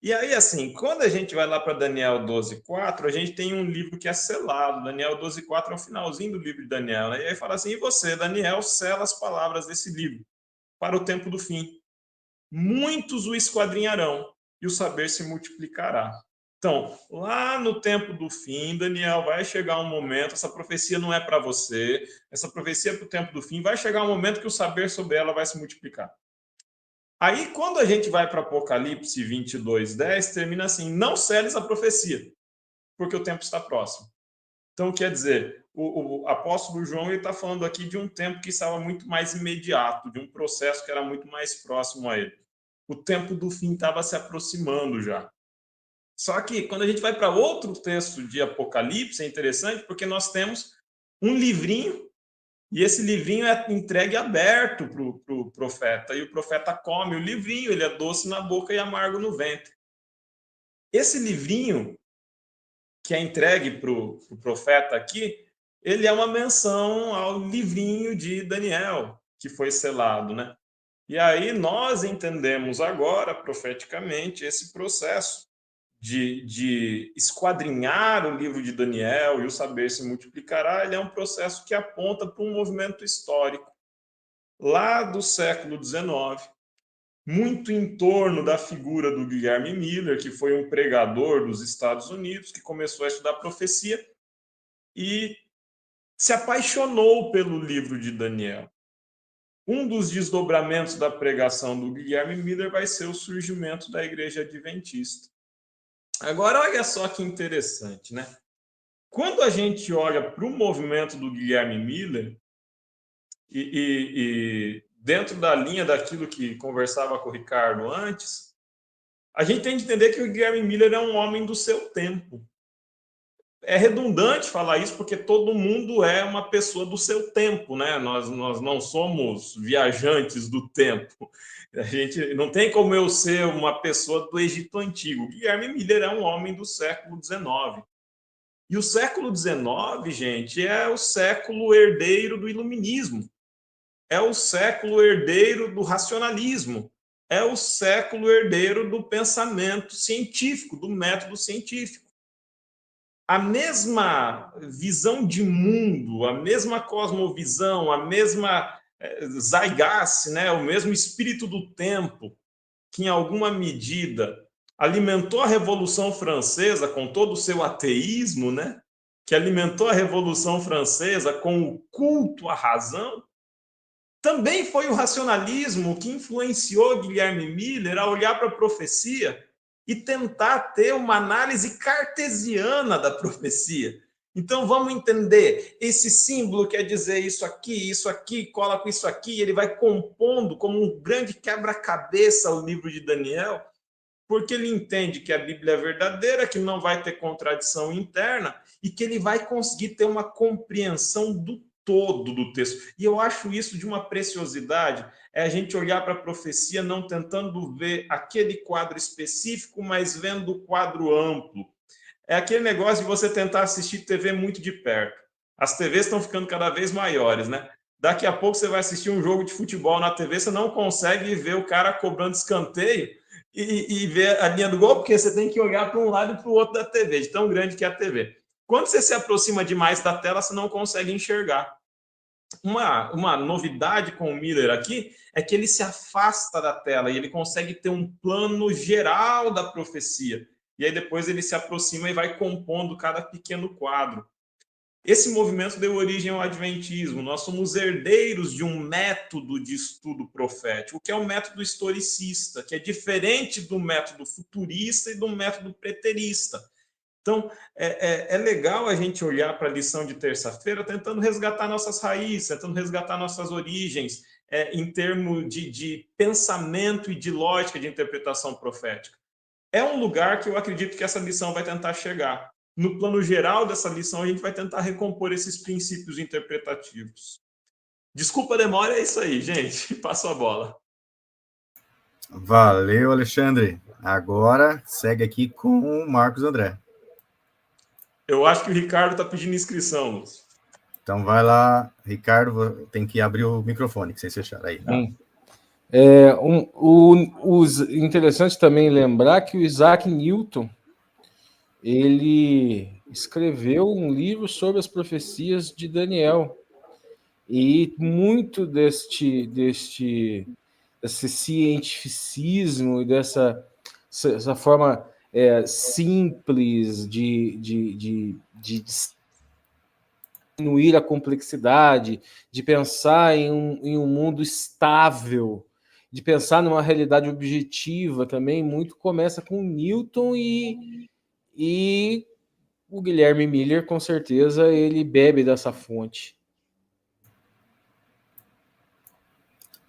E aí, assim, quando a gente vai lá para Daniel 12:4, a gente tem um livro que é selado. Daniel 12:4 é o finalzinho do livro de Daniel, né? E aí fala assim, e você, Daniel, sela as palavras desse livro para o tempo do fim. Muitos o esquadrinharão e o saber se multiplicará. Então, lá no tempo do fim, Daniel, vai chegar um momento, essa profecia não é para você, essa profecia é para o tempo do fim, vai chegar um momento que o saber sobre ela vai se multiplicar. Aí, quando a gente vai para Apocalipse 22:10, termina assim, não seles a profecia, porque o tempo está próximo. Então, quer dizer, o apóstolo João está falando aqui de um tempo que estava muito mais imediato, de um processo que era muito mais próximo a ele. O tempo do fim estava se aproximando já. Só que, quando a gente vai para outro texto de Apocalipse, é interessante, porque nós temos um livrinho, e esse livrinho é entregue aberto para o profeta, e o profeta come o livrinho, ele é doce na boca e amargo no ventre. Esse livrinho, que é entregue para o profeta aqui, ele é uma menção ao livrinho de Daniel, que foi selado, né? E aí nós entendemos agora, profeticamente, esse processo de esquadrinhar o livro de Daniel e o saber se multiplicará, ele é um processo que aponta para um movimento histórico lá do século XIX, muito em torno da figura do Guilherme Miller, que foi um pregador dos Estados Unidos, que começou a estudar profecia e se apaixonou pelo livro de Daniel. Um dos desdobramentos da pregação do Guilherme Miller vai ser o surgimento da Igreja Adventista. Agora, olha só que interessante, né? Quando a gente olha para o movimento do Guilherme Miller, e dentro da linha daquilo que conversava com o Ricardo antes, a gente tem que entender que o Guilherme Miller é um homem do seu tempo. É redundante falar isso, porque todo mundo é uma pessoa do seu tempo, né? Nós não somos viajantes do tempo. A gente não tem como eu ser uma pessoa do Egito Antigo. Guilherme Miller é um homem do século XIX. E o século XIX, gente, é o século herdeiro do iluminismo. É o século herdeiro do racionalismo. É o século herdeiro do pensamento científico, do método científico. A mesma visão de mundo, a mesma cosmovisão, a mesma zeitgeist, né, o mesmo espírito do tempo, que em alguma medida alimentou a Revolução Francesa com todo o seu ateísmo, né, que alimentou a Revolução Francesa com o culto à razão, também foi o racionalismo que influenciou Guilherme Miller a olhar para a profecia e tentar ter uma análise cartesiana da profecia. Então, vamos entender, esse símbolo quer dizer isso aqui, cola com isso aqui, ele vai compondo como um grande quebra-cabeça o livro de Daniel, porque ele entende que a Bíblia é verdadeira, que não vai ter contradição interna e que ele vai conseguir ter uma compreensão do todo do texto. E eu acho isso de uma preciosidade, é a gente olhar para a profecia não tentando ver aquele quadro específico, mas vendo o quadro amplo. É aquele negócio de você tentar assistir TV muito de perto. As TVs estão ficando cada vez maiores, né? Daqui a pouco você vai assistir um jogo de futebol na TV, você não consegue ver o cara cobrando escanteio e ver a linha do gol, porque você tem que olhar para um lado e para o outro da TV, de tão grande que é a TV. Quando você se aproxima demais da tela, você não consegue enxergar. Uma novidade com o Miller aqui é que ele se afasta da tela e ele consegue ter um plano geral da profecia. E aí depois ele se aproxima e vai compondo cada pequeno quadro. Esse movimento deu origem ao Adventismo. Nós somos herdeiros de um método de estudo profético, que é o método historicista, que é diferente do método futurista e do método preterista. Então, é legal a gente olhar para a lição de terça-feira tentando resgatar nossas raízes, tentando resgatar nossas origens, em termos de pensamento e de lógica de interpretação profética. É um lugar que eu acredito que essa lição vai tentar chegar. No plano geral dessa lição, a gente vai tentar recompor esses princípios interpretativos. Desculpa a demora, é isso aí, gente. Passo a bola. Valeu, Alexandre. Agora segue aqui com o Marcos André. Eu acho que o Ricardo está pedindo inscrição, Lúcio. Então vai lá, Ricardo, tem que abrir o microfone, que vocês fecharam aí. Tá? Interessante também lembrar que o Isaac Newton, ele escreveu um livro sobre as profecias de Daniel. E muito desse cientificismo e dessa forma simples de diminuir a complexidade, de pensar em um mundo estável, de pensar numa realidade objetiva também, muito começa com Newton e o Guilherme Miller, com certeza, ele bebe dessa fonte.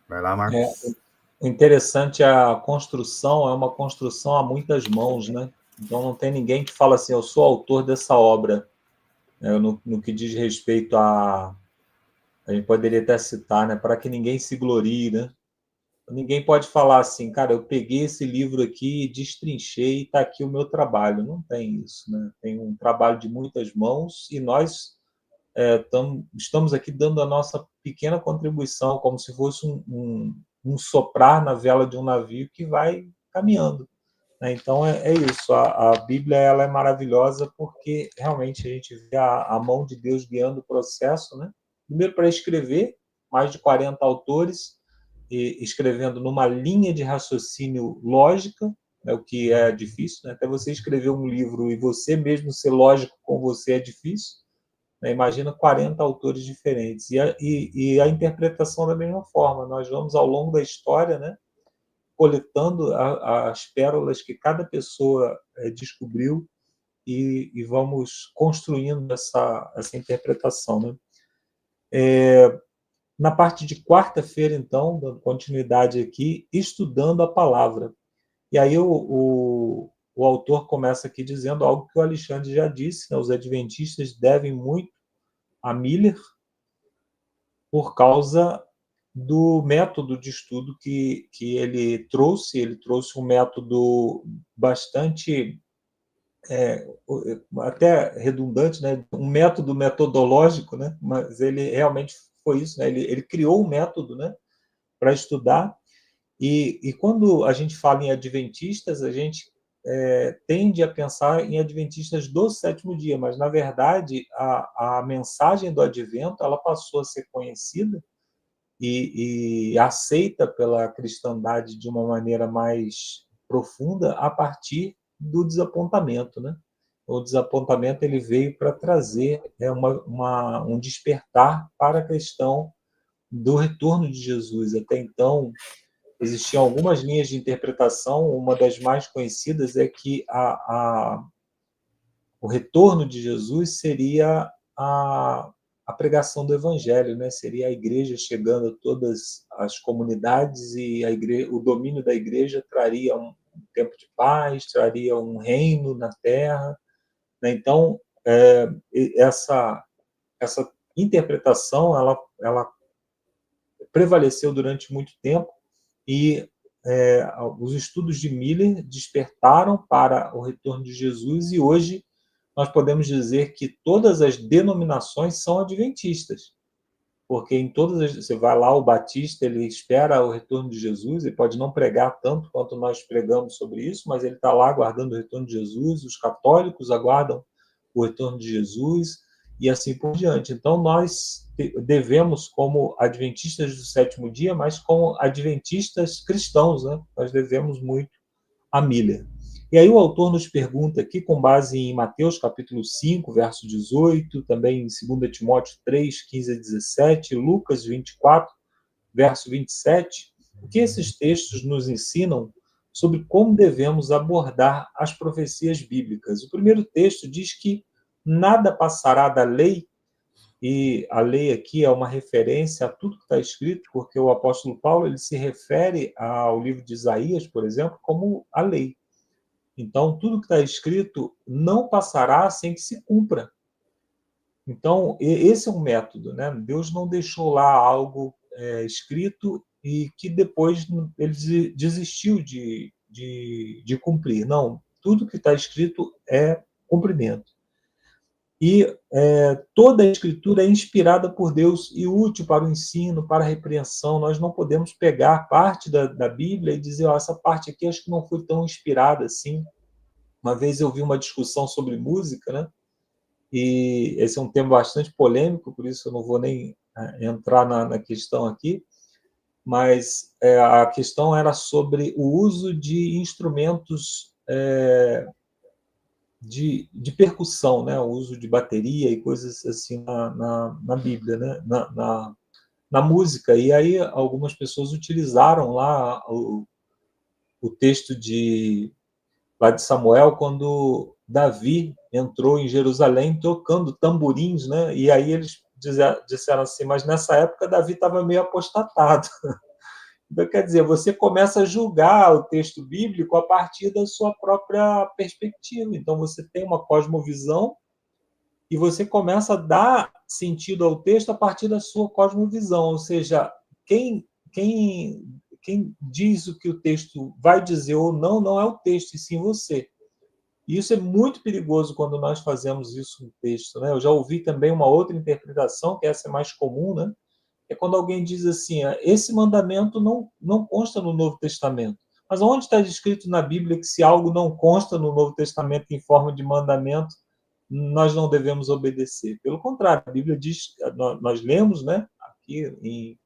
Vai lá, Marcos. O interessante, a construção é uma construção a muitas mãos, né? Então não tem ninguém que fala assim, eu sou autor dessa obra. No que diz respeito a gente poderia até citar, né? Para que ninguém se glorie, né? Ninguém pode falar assim, cara, eu peguei esse livro aqui, destrinchei e está aqui o meu trabalho. Não tem isso, né? Tem um trabalho de muitas mãos e nós estamos aqui dando a nossa pequena contribuição, como se fosse um soprar na vela de um navio que vai caminhando. Né? Então, é isso. A Bíblia ela é maravilhosa porque realmente a gente vê a mão de Deus guiando o processo. Né? Primeiro, para escrever, mais de 40 autores, escrevendo numa linha de raciocínio lógica, né, o que é difícil. Né? Até você escrever um livro e você mesmo ser lógico com você é difícil. Né? Imagina 40 autores diferentes. E a interpretação da mesma forma. Nós vamos, ao longo da história, né, coletando as pérolas que cada pessoa descobriu e vamos construindo essa interpretação. Né? Na parte de quarta-feira, então, dando continuidade aqui, estudando a palavra. E aí o autor começa aqui dizendo algo que o Alexandre já disse, né? Os adventistas devem muito a Miller por causa do método de estudo que ele trouxe. Ele trouxe um método bastante até redundante, né? Um método metodológico, né? Mas ele realmente foi isso, né? Ele criou um método, né? Para estudar. E quando a gente fala em adventistas, a gente tende a pensar em adventistas do sétimo dia, mas, na verdade, a mensagem do advento ela passou a ser conhecida e aceita pela cristandade de uma maneira mais profunda a partir do desapontamento. Né? O desapontamento ele veio para trazer um despertar para a questão do retorno de Jesus. Até então, existiam algumas linhas de interpretação. Uma das mais conhecidas é que o retorno de Jesus seria a pregação do Evangelho, né? Seria a igreja chegando a todas as comunidades e o domínio da igreja traria um tempo de paz, traria um reino na terra. Né? Então, essa interpretação ela prevaleceu durante muito tempo e os estudos de Miller despertaram para o retorno de Jesus e hoje nós podemos dizer que todas as denominações são adventistas, porque em todas você vai lá, o batista ele espera o retorno de Jesus, ele pode não pregar tanto quanto nós pregamos sobre isso, mas ele está lá aguardando o retorno de Jesus, os católicos aguardam o retorno de Jesus e assim por diante. Então nós devemos, como adventistas do sétimo dia, mas como adventistas cristãos, né? Nós devemos muito a Miller. E aí o autor nos pergunta aqui, com base em Mateus capítulo 5, verso 18, também em 2 Timóteo 3, 15 a 17, Lucas 24, verso 27, o que esses textos nos ensinam sobre como devemos abordar as profecias bíblicas. O primeiro texto diz que nada passará da lei, e a lei aqui é uma referência a tudo que está escrito, porque o apóstolo Paulo ele se refere ao livro de Isaías, por exemplo, como a lei. Então, tudo que está escrito não passará sem que se cumpra. Então, esse é um método, né? Deus não deixou lá algo escrito e que depois ele desistiu de cumprir. Não, tudo que está escrito é cumprimento. E toda a Escritura é inspirada por Deus e útil para o ensino, para a repreensão. Nós não podemos pegar parte da Bíblia e dizer, essa parte aqui acho que não foi tão inspirada assim. Uma vez eu vi uma discussão sobre música, né? E esse é um tema bastante polêmico, por isso eu não vou nem entrar na questão aqui, mas a questão era sobre o uso de instrumentos de percussão, né? O uso de bateria e coisas assim na Bíblia, né? Na música. E aí algumas pessoas utilizaram lá o texto lá de Samuel, quando Davi entrou em Jerusalém tocando tamborins, né? E aí eles disseram assim, mas nessa época Davi estava meio apostatado. Então, quer dizer, você começa a julgar o texto bíblico a partir da sua própria perspectiva. Então, você tem uma cosmovisão e você começa a dar sentido ao texto a partir da sua cosmovisão. Ou seja, quem diz o que o texto vai dizer ou não é o texto, e sim você. E isso é muito perigoso quando nós fazemos isso no texto, né? Eu já ouvi também uma outra interpretação, que essa é mais comum, né? É quando alguém diz assim, esse mandamento não consta no Novo Testamento. Mas onde está escrito na Bíblia que se algo não consta no Novo Testamento em forma de mandamento, nós não devemos obedecer? Pelo contrário, a Bíblia diz, nós lemos, né, aqui em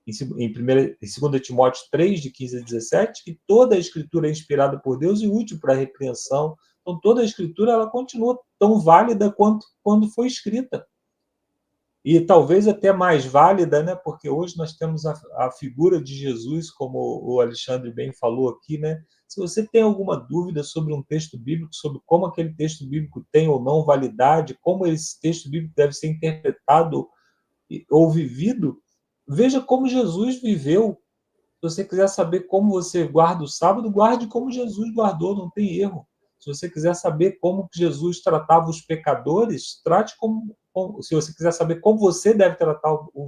2 Timóteo 3, de 15 a 17, que toda a Escritura é inspirada por Deus e útil para a repreensão. Então, toda a Escritura ela continua tão válida quanto quando foi escrita. E talvez até mais válida, né? Porque hoje nós temos a figura de Jesus, como o Alexandre bem falou aqui, né? Se você tem alguma dúvida sobre um texto bíblico, sobre como aquele texto bíblico tem ou não validade, como esse texto bíblico deve ser interpretado ou vivido, veja como Jesus viveu. Se você quiser saber como você guarda o sábado, guarde como Jesus guardou, não tem erro. Se você quiser saber como Jesus tratava os pecadores, trate como. Se você quiser saber como você deve tratar o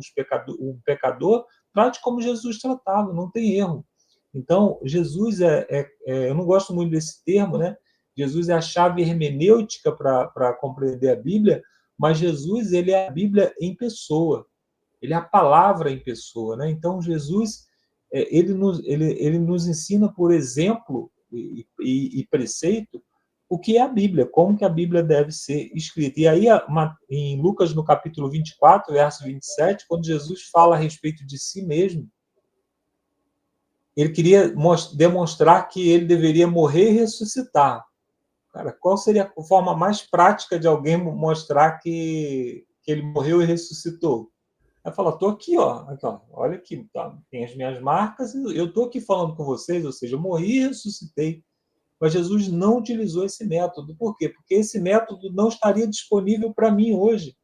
pecador, trate como Jesus tratava, não tem erro. Então, Jesus eu não gosto muito desse termo, né? Jesus é a chave hermenêutica para compreender a Bíblia, mas Jesus ele é a Bíblia em pessoa. Ele é a palavra em pessoa, né? Então, Jesus ele nos ensina, por exemplo e preceito, o que é a Bíblia, como que a Bíblia deve ser escrita. E aí, em Lucas, no capítulo 24, verso 27, quando Jesus fala a respeito de si mesmo, ele queria demonstrar que ele deveria morrer e ressuscitar. Cara, qual seria a forma mais prática de alguém mostrar que ele morreu e ressuscitou? Ela fala, estou aqui, ó, olha aqui, tá, tem as minhas marcas, eu estou aqui falando com vocês, ou seja, eu morri e ressuscitei. Mas Jesus não utilizou esse método. Por quê? Porque esse método não estaria disponível para mim hoje.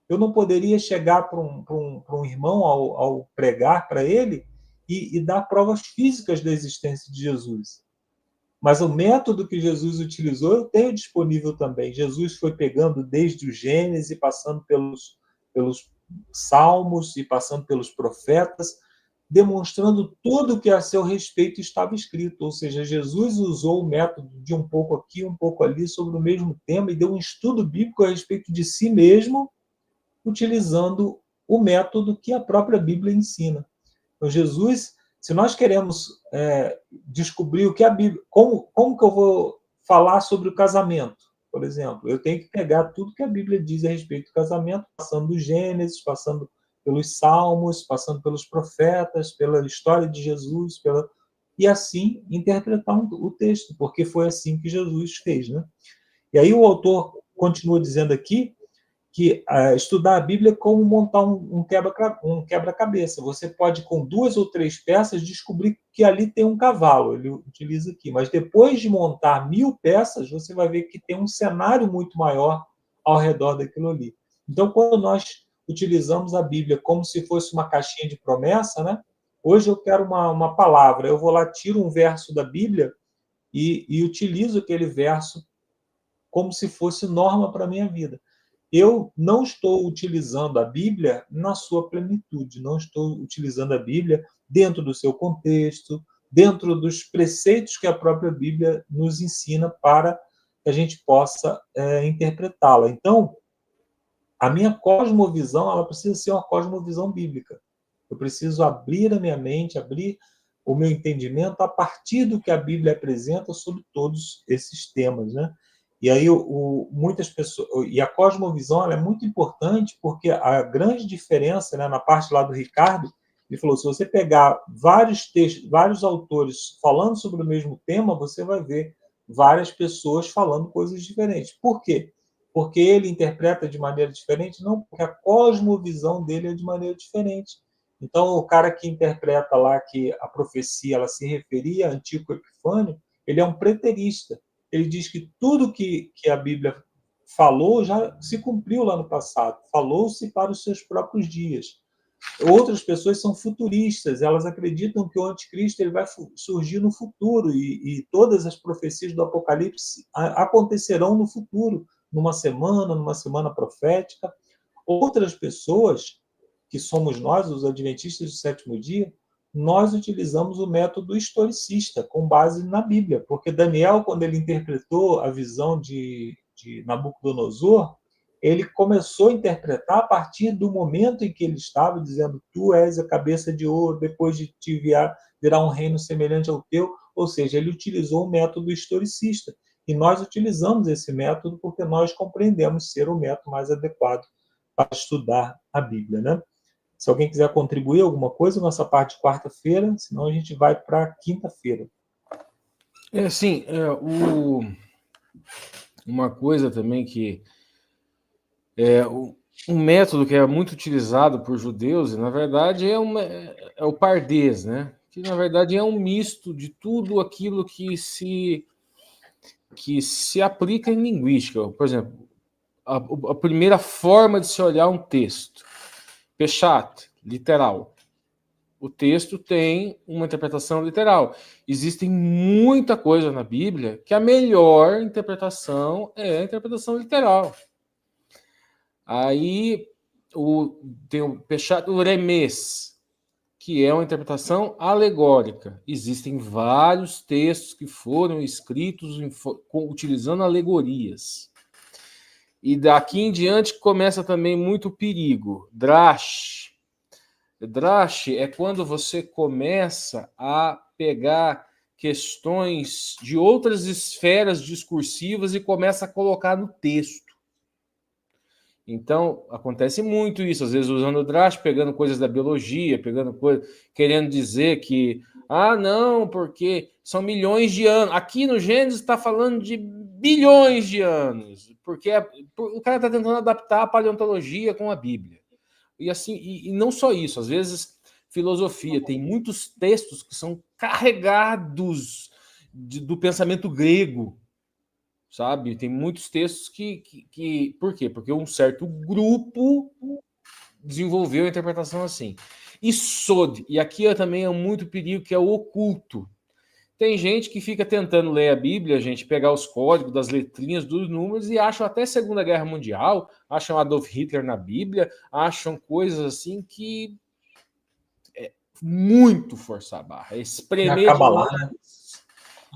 Eu não poderia chegar para um irmão ao pregar para ele e dar provas físicas da existência de Jesus. Mas o método que Jesus utilizou, eu tenho disponível também. Jesus foi pegando desde o Gênesis, passando pelos Salmos e passando pelos profetas, demonstrando tudo o que a seu respeito estava escrito. Ou seja, Jesus usou o método de um pouco aqui, um pouco ali, sobre o mesmo tema, e deu um estudo bíblico a respeito de si mesmo, utilizando o método que a própria Bíblia ensina. Então, Jesus, se nós queremos descobrir o que a Bíblia... Como que eu vou falar sobre o casamento, por exemplo? Eu tenho que pegar tudo que a Bíblia diz a respeito do casamento, passando do Gênesis, passando pelos Salmos, passando pelos profetas, pela história de Jesus, e assim interpretar o texto, porque foi assim que Jesus fez, né? E aí o autor continua dizendo aqui que estudar a Bíblia é como montar um quebra-cabeça. Você pode, com 2 ou 3 peças, descobrir que ali tem um cavalo, ele utiliza aqui. Mas depois de montar 1000 peças, você vai ver que tem um cenário muito maior ao redor daquilo ali. Então, quando nós utilizamos a Bíblia como se fosse uma caixinha de promessa, né? Hoje eu quero uma palavra, eu vou lá, tiro um verso da Bíblia e utilizo aquele verso como se fosse norma para a minha vida. Eu não estou utilizando a Bíblia na sua plenitude, não estou utilizando a Bíblia dentro do seu contexto, dentro dos preceitos que a própria Bíblia nos ensina para que a gente possa interpretá-la. Então, a minha cosmovisão, ela precisa ser uma cosmovisão bíblica. Eu preciso abrir a minha mente, abrir o meu entendimento a partir do que a Bíblia apresenta sobre todos esses temas, né? E aí muitas pessoas, e a cosmovisão ela é muito importante porque a grande diferença, né, na parte lá do Ricardo, ele falou, se você pegar vários textos, vários autores falando sobre o mesmo tema, você vai ver várias pessoas falando coisas diferentes. Por quê? Porque ele interpreta de maneira diferente? Não, porque a cosmovisão dele é de maneira diferente. Então, o cara que interpreta lá que a profecia ela se referia a Antíoco Epifânio, ele é um preterista. Ele diz que tudo que a Bíblia falou já se cumpriu lá no passado, falou-se para os seus próprios dias. Outras pessoas são futuristas, elas acreditam que o anticristo ele vai surgir no futuro e todas as profecias do Apocalipse acontecerão no futuro, numa semana profética. Outras pessoas, que somos nós, os adventistas do sétimo dia, nós utilizamos o método historicista, com base na Bíblia, porque Daniel, quando ele interpretou a visão de Nabucodonosor, ele começou a interpretar a partir do momento em que ele estava dizendo, tu és a cabeça de ouro, depois de te virá um reino semelhante ao teu, ou seja, ele utilizou o método historicista, e nós utilizamos esse método porque nós compreendemos ser o método mais adequado para estudar a Bíblia, né? Se alguém quiser contribuir alguma coisa com essa parte de quarta-feira, senão a gente vai para quinta-feira. Uma coisa também que um método que é muito utilizado por judeus, e na verdade é o pardês, né? Que na verdade é um misto de tudo aquilo que se aplica em linguística. Por exemplo, a primeira forma de se olhar um texto, Peshat, literal. O texto tem uma interpretação literal. Existe muita coisa na Bíblia que a melhor interpretação é a interpretação literal. Aí tem o Peshat Uremes, que é uma interpretação alegórica. Existem vários textos que foram escritos utilizando alegorias. E daqui em diante começa também muito perigo. Drash. Drash é quando você começa a pegar questões de outras esferas discursivas e começa a colocar no texto. Então, acontece muito isso, às vezes usando o Drash, pegando coisas da biologia, pegando coisas, querendo dizer que, não, porque são milhões de anos. Aqui no Gênesis está falando de bilhões de anos, porque o cara está tentando adaptar a paleontologia com a Bíblia. E assim, e não só isso, às vezes filosofia, tem muitos textos que são carregados do pensamento grego, sabe? Tem muitos textos que... Por quê? Porque um certo grupo desenvolveu a interpretação assim. E Sod, e aqui também é muito perigo, que é o oculto. Tem gente que fica tentando ler a Bíblia, gente, pegar os códigos das letrinhas, dos números, e acham até Segunda Guerra Mundial, acham Adolf Hitler na Bíblia, acham coisas assim que é muito forçar a barra, é espremer demais.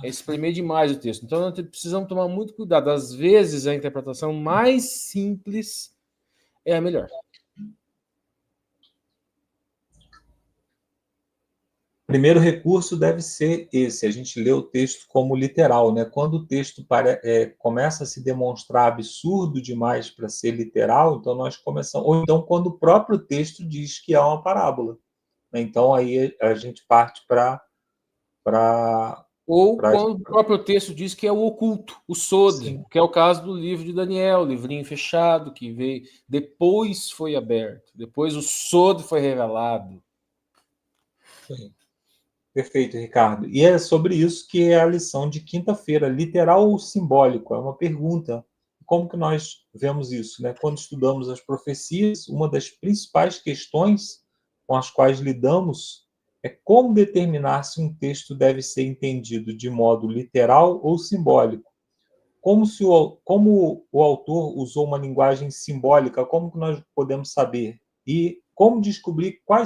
É espremer demais o texto. Então, nós precisamos tomar muito cuidado. Às vezes, a interpretação mais simples é a melhor. Primeiro recurso deve ser esse, a gente lê o texto como literal, né? Quando o texto começa a se demonstrar absurdo demais para ser literal, então nós começamos... Ou então quando o próprio texto diz que é uma parábola, né? Então aí a gente parte para para... Ou quando o próprio texto diz que é o oculto, o sod, Sim. que é o caso do livro de Daniel, livrinho fechado, que veio, depois foi aberto, depois o sod foi revelado. Sim. Perfeito, Ricardo. E é sobre isso que é a lição de quinta-feira, literal ou simbólico? É uma pergunta. Como que nós vemos isso, né? Quando estudamos as profecias, uma das principais questões com as quais lidamos é como determinar se um texto deve ser entendido de modo literal ou simbólico. Como o autor usou uma linguagem simbólica, como que nós podemos saber? E como descobrir qual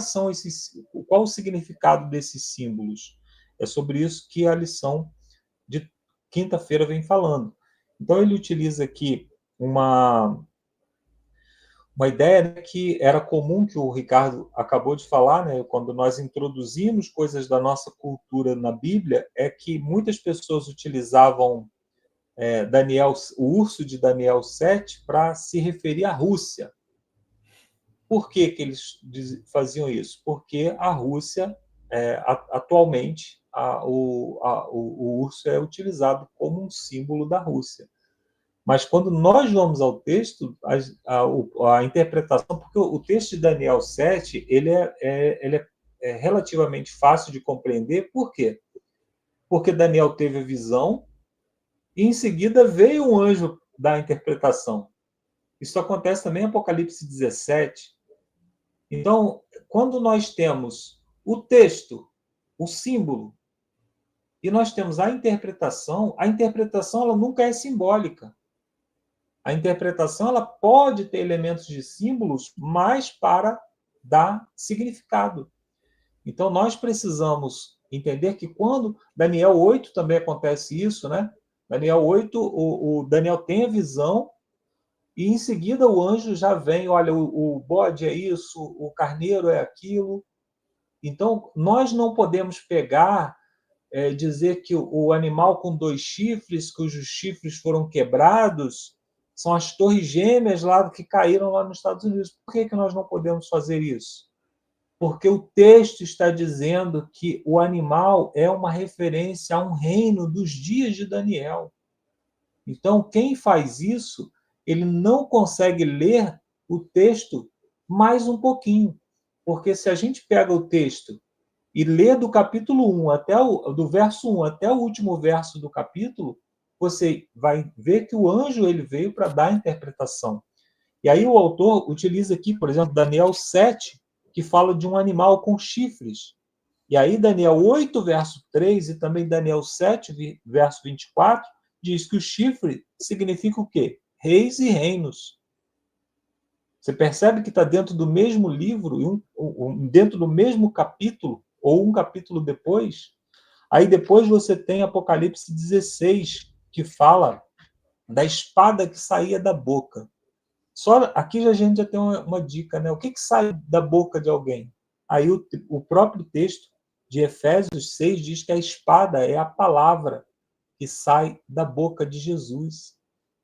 o significado desses símbolos? É sobre isso que a lição de quinta-feira vem falando. Então ele utiliza aqui uma ideia, né, que era comum, que o Ricardo acabou de falar, né, quando nós introduzimos coisas da nossa cultura na Bíblia, é que muitas pessoas utilizavam Daniel, o urso de Daniel 7 para se referir à Rússia. Por que eles faziam isso? Porque a Rússia, atualmente, o urso é utilizado como um símbolo da Rússia. Mas quando nós vamos ao texto, a interpretação, porque o texto de Daniel 7 ele é relativamente fácil de compreender. Por quê? Porque Daniel teve a visão e em seguida veio um anjo dar a interpretação. Isso acontece também em Apocalipse 17. Então, quando nós temos o texto, o símbolo, e nós temos a interpretação ela nunca é simbólica. A interpretação ela pode ter elementos de símbolos, mas para dar significado. Então, nós precisamos entender que quando Daniel 8 também acontece isso, né? Daniel 8, o Daniel tem a visão e em seguida o anjo já vem, olha, o bode é isso, o carneiro é aquilo. Então, nós não podemos pegar, dizer que o animal com 2 chifres, cujos chifres foram quebrados, são as torres gêmeas lá que caíram lá nos Estados Unidos. Por que nós não podemos fazer isso? Porque o texto está dizendo que o animal é uma referência a um reino dos dias de Daniel. Então, quem faz isso, ele não consegue ler o texto mais um pouquinho. Porque se a gente pega o texto e lê do capítulo 1 do verso 1 até o último verso do capítulo, você vai ver que o anjo ele veio para dar a interpretação. E aí o autor utiliza aqui, por exemplo, Daniel 7, que fala de um animal com chifres. E aí Daniel 8, verso 3, e também Daniel 7, verso 24, diz que o chifre significa o quê? Reis e reinos. Você percebe que está dentro do mesmo livro, dentro do mesmo capítulo, ou um capítulo depois. Aí depois você tem Apocalipse 16, que fala da espada que saía da boca. Só aqui a gente já tem uma dica, né? O que sai da boca de alguém? Aí o próprio texto de Efésios 6 diz que a espada é a palavra que sai da boca de Jesus.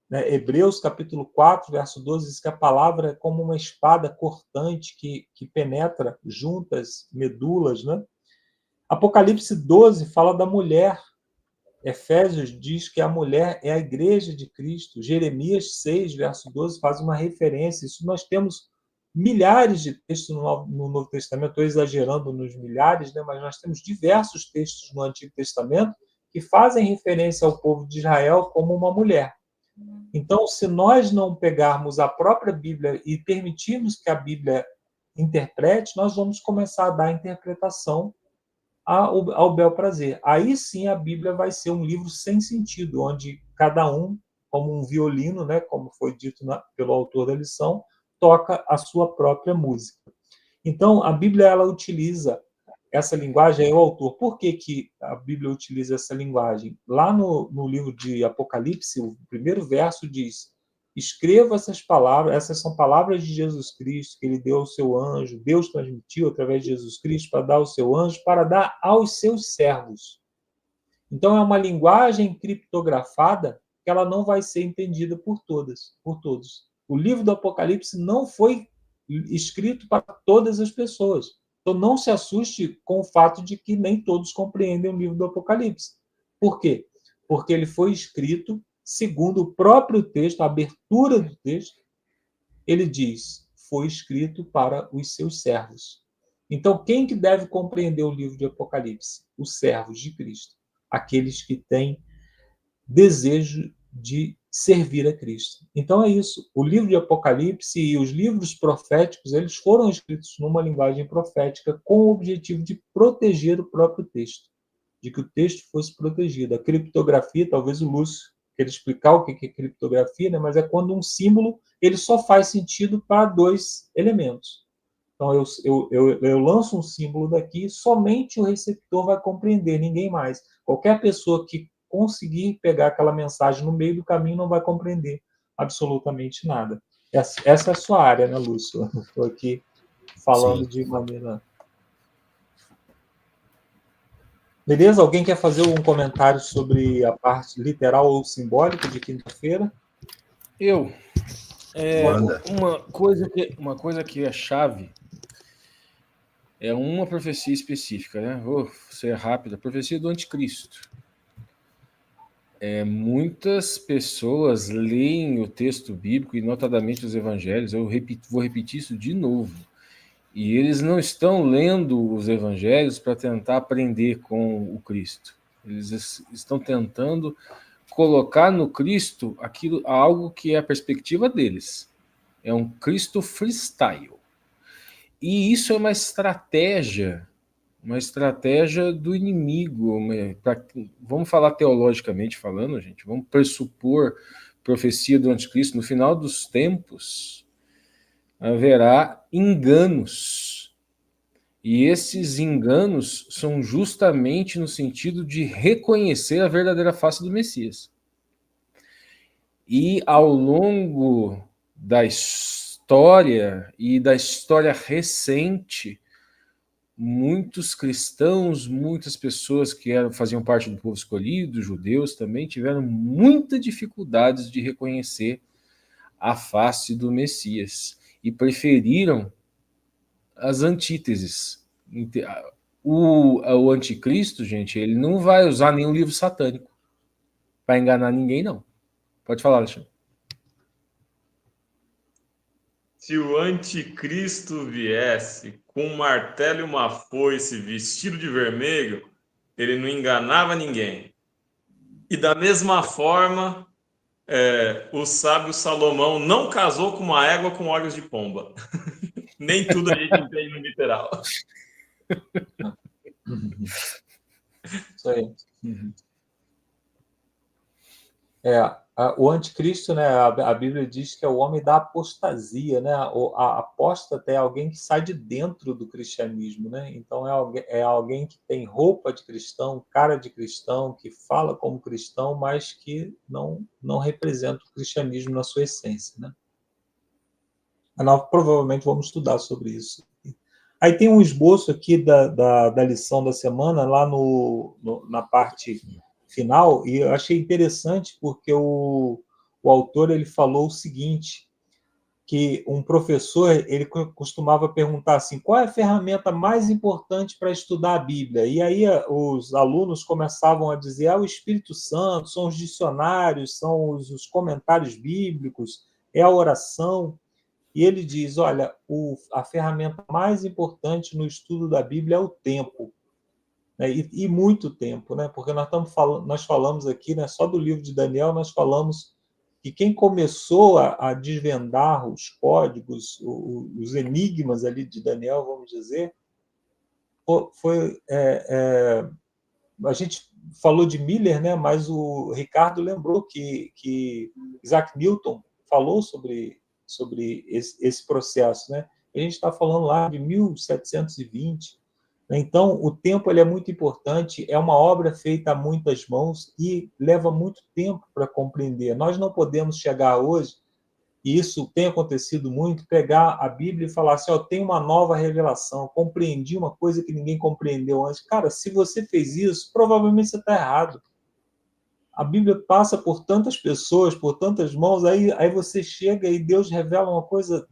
Né? Hebreus capítulo 4, verso 12, diz que a palavra é como uma espada cortante que penetra juntas medulas. Né? Apocalipse 12 fala da mulher. Efésios diz que a mulher é a igreja de Cristo. Jeremias 6, verso 12, faz uma referência. Isso nós temos milhares de textos no Novo Testamento. Estou exagerando nos milhares, né? Mas nós temos diversos textos no Antigo Testamento que fazem referência ao povo de Israel como uma mulher. Então, se nós não pegarmos a própria Bíblia e permitirmos que a Bíblia interprete, nós vamos começar a dar interpretação ao bel prazer. Aí sim a Bíblia vai ser um livro sem sentido, onde cada um, como um violino, né, como foi dito pelo autor da lição, toca a sua própria música. Então, a Bíblia ela utiliza essa linguagem, aí o autor, por que a Bíblia utiliza essa linguagem? Lá no livro de Apocalipse, o primeiro verso diz: escreva essas palavras, essas são palavras de Jesus Cristo, que ele deu ao seu anjo, Deus transmitiu através de Jesus Cristo para dar ao seu anjo, para dar aos seus servos. Então é uma linguagem criptografada que ela não vai ser entendida por todos. O livro do Apocalipse não foi escrito para todas as pessoas. Então, não se assuste com o fato de que nem todos compreendem o livro do Apocalipse. Por quê? Porque ele foi escrito segundo o próprio texto, a abertura do texto, ele diz, foi escrito para os seus servos. Então, quem que deve compreender o livro de Apocalipse? Os servos de Cristo. Aqueles que têm desejo de servir a Cristo. Então é isso. O livro de Apocalipse e os livros proféticos, eles foram escritos numa linguagem profética com o objetivo de proteger o próprio texto, de que o texto fosse protegido. A criptografia, talvez o Lúcio queira explicar o que é criptografia, né? Mas é quando um símbolo ele só faz sentido para dois elementos. Então eu lanço um símbolo daqui, somente o receptor vai compreender, ninguém mais. Qualquer pessoa que conseguir pegar aquela mensagem no meio do caminho não vai compreender absolutamente nada. Essa é a sua área, né, Lúcio? Estou aqui falando de maneira... Beleza? Alguém quer fazer um comentário sobre a parte literal ou simbólica de quinta-feira? Eu. Uma coisa que é chave é uma profecia específica, né? Vou ser rápido. A profecia do anticristo. Muitas pessoas leem o texto bíblico, e notadamente os evangelhos, vou repetir isso de novo, e eles não estão lendo os evangelhos para tentar aprender com o Cristo. Eles estão tentando colocar no Cristo algo que é a perspectiva deles. É um Cristo freestyle. E isso é uma estratégia do inimigo. Vamos falar teologicamente falando, gente. Vamos pressupor profecia do anticristo. No final dos tempos, haverá enganos. E esses enganos são justamente no sentido de reconhecer a verdadeira face do Messias. E ao longo da história e da história recente, muitos cristãos, muitas pessoas que faziam parte do povo escolhido, judeus também, tiveram muitas dificuldades de reconhecer a face do Messias e preferiram as antíteses. O anticristo, gente, ele não vai usar nenhum livro satânico para enganar ninguém, não. Pode falar, Alexandre. Se o anticristo viesse com um martelo e uma foice vestido de vermelho, ele não enganava ninguém. E da mesma forma, o sábio Salomão não casou com uma égua com olhos de pomba. Nem tudo a gente entende no literal. Isso aí. O anticristo, né, a Bíblia diz que é o homem da apostasia, né? A apóstata é alguém que sai de dentro do cristianismo, né? Então é alguém que tem roupa de cristão, cara de cristão, que fala como cristão, mas que não representa o cristianismo na sua essência, né? Nós provavelmente vamos estudar sobre isso. Aí tem um esboço aqui da lição da semana, lá na parte final, e eu achei interessante porque o autor ele falou o seguinte, que um professor ele costumava perguntar assim, qual é a ferramenta mais importante para estudar a Bíblia? E aí os alunos começavam a dizer, o Espírito Santo, são os dicionários, são os comentários bíblicos, é a oração. E ele diz, olha, a ferramenta mais importante no estudo da Bíblia é o tempo. E muito tempo, né? Porque nós falamos aqui, né, só do livro de Daniel, nós falamos que quem começou a desvendar os códigos, os enigmas ali de Daniel, vamos dizer, foi a gente falou de Miller, né? Mas o Ricardo lembrou que Isaac Newton falou sobre esse processo, né? A gente está falando lá de 1720. Então, o tempo ele é muito importante, é uma obra feita a muitas mãos e leva muito tempo para compreender. Nós não podemos chegar hoje, e isso tem acontecido muito, pegar a Bíblia e falar assim, tem uma nova revelação, compreendi uma coisa que ninguém compreendeu antes. Cara, se você fez isso, provavelmente você está errado. A Bíblia passa por tantas pessoas, por tantas mãos, aí você chega e Deus revela uma coisa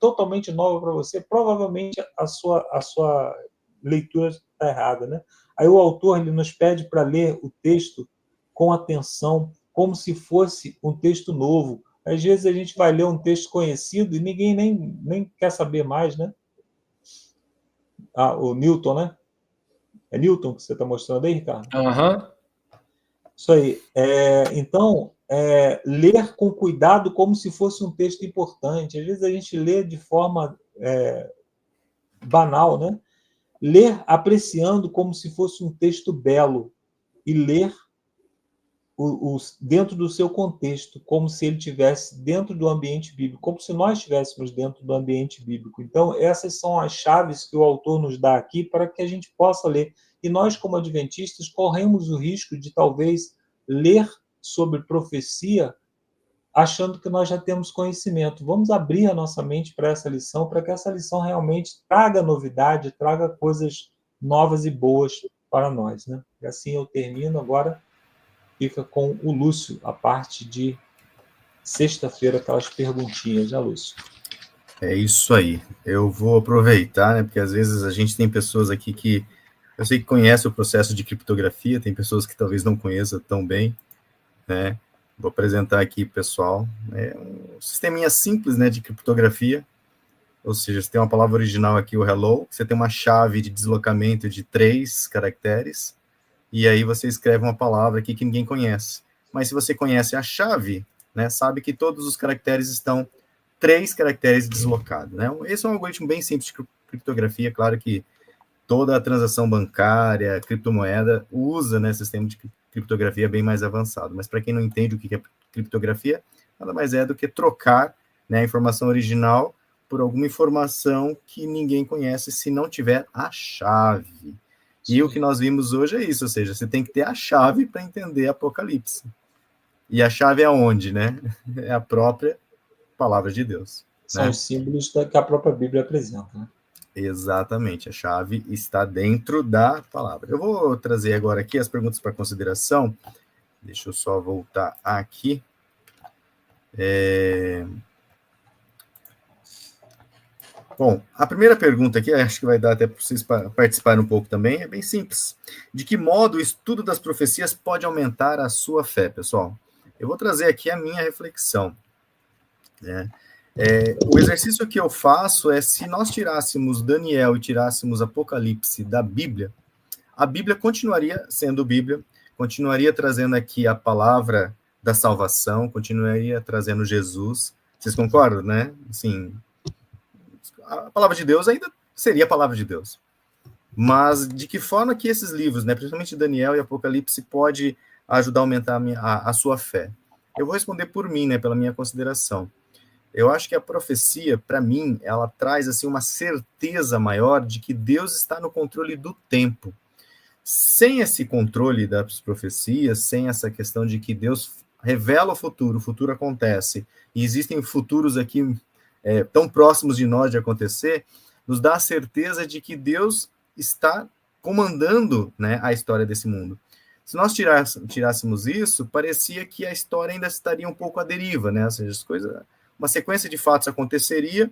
totalmente nova para você, provavelmente a sua leitura está errada, né? Aí o autor ele nos pede para ler o texto com atenção, como se fosse um texto novo. Às vezes a gente vai ler um texto conhecido e ninguém nem quer saber mais, né? O Newton, né? É Newton que você está mostrando aí, Ricardo? Aham. Isso aí. Então, ler com cuidado como se fosse um texto importante. Às vezes a gente lê de forma banal, né? Ler apreciando como se fosse um texto belo e ler dentro do seu contexto, como se ele estivesse dentro do ambiente bíblico, como se nós estivéssemos dentro do ambiente bíblico. Então, essas são as chaves que o autor nos dá aqui para que a gente possa ler. E nós, como adventistas, corremos o risco de talvez ler sobre profecia achando que nós já temos conhecimento. Vamos abrir a nossa mente para essa lição, para que essa lição realmente traga novidade, traga coisas novas e boas para nós, né? E assim eu termino agora. Fica com o Lúcio, a parte de sexta-feira, aquelas perguntinhas, né, Lúcio? É isso aí. Eu vou aproveitar, né, porque às vezes a gente tem pessoas aqui que eu sei que conhecem o processo de criptografia, tem pessoas que talvez não conheçam tão bem, né? Vou apresentar aqui, pessoal, um sisteminha simples, né, de criptografia, ou seja, você tem uma palavra original aqui, o hello, você tem uma chave de deslocamento de 3 caracteres, e aí você escreve uma palavra aqui que ninguém conhece. Mas se você conhece a chave, né, sabe que todos os caracteres estão 3 caracteres deslocados, né? Esse é um algoritmo bem simples de criptografia, claro que toda a transação bancária, criptomoeda, usa, né, sistema de criptografia bem mais avançado. Mas para quem não entende o que é criptografia, nada mais é do que trocar, né, a informação original por alguma informação que ninguém conhece se não tiver a chave. E o que nós vimos hoje é isso, ou seja, você tem que ter a chave para entender Apocalipse. E a chave é onde, né? É a própria palavra de Deus. São os símbolos que a própria Bíblia apresenta, né? Exatamente, a chave está dentro da palavra. Eu vou trazer agora aqui as perguntas para consideração. Deixa eu só voltar aqui. Bom, a primeira pergunta aqui, acho que vai dar até para vocês participarem um pouco também, é bem simples. De que modo o estudo das profecias pode aumentar a sua fé, pessoal? Eu vou trazer aqui a minha reflexão. Né? O exercício que eu faço é, se nós tirássemos Daniel e tirássemos Apocalipse da Bíblia, a Bíblia continuaria sendo Bíblia, continuaria trazendo aqui a palavra da salvação, continuaria trazendo Jesus. Vocês concordam, né? Assim, a palavra de Deus ainda seria a palavra de Deus. Mas de que forma que esses livros, né, principalmente Daniel e Apocalipse, pode ajudar a aumentar a sua fé? Eu vou responder por mim, né, pela minha consideração. Eu acho que a profecia, para mim, ela traz assim uma certeza maior de que Deus está no controle do tempo. Sem esse controle das profecias, sem essa questão de que Deus revela o futuro acontece, e existem futuros aqui tão próximos de nós de acontecer, nos dá a certeza de que Deus está comandando, né, a história desse mundo. Se nós tirássemos isso, parecia que a história ainda estaria um pouco à deriva, né? Ou seja, uma sequência de fatos aconteceria.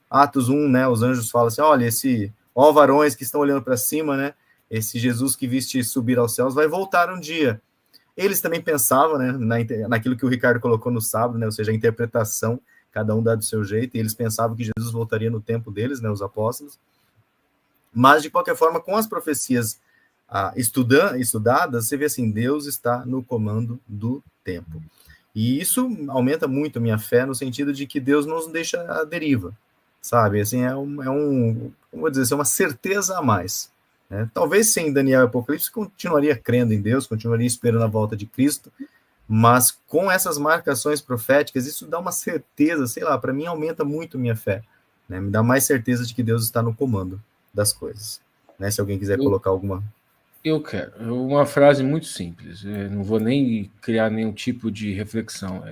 Atos 1, né, os anjos falam assim, olha, varões que estão olhando para cima, né, esse Jesus que viste subir aos céus vai voltar um dia. Eles também pensavam, né, naquilo que o Ricardo colocou no sábado, né, ou seja, a interpretação, cada um dá do seu jeito, e eles pensavam que Jesus voltaria no tempo deles, né, os apóstolos. Mas, de qualquer forma, com as profecias estudadas, você vê assim, Deus está no comando do tempo. E isso aumenta muito a minha fé, no sentido de que Deus não nos deixa à deriva, sabe? Assim, como vou dizer, é uma certeza a mais. Né? Talvez sem Daniel e Apocalipse continuaria crendo em Deus, continuaria esperando a volta de Cristo, mas com essas marcações proféticas, isso dá uma certeza, sei lá, para mim aumenta muito minha fé, né? Me dá mais certeza de que Deus está no comando das coisas. Né? Se alguém quiser colocar alguma... Eu quero. Uma frase muito simples. Não vou nem criar nenhum tipo de reflexão.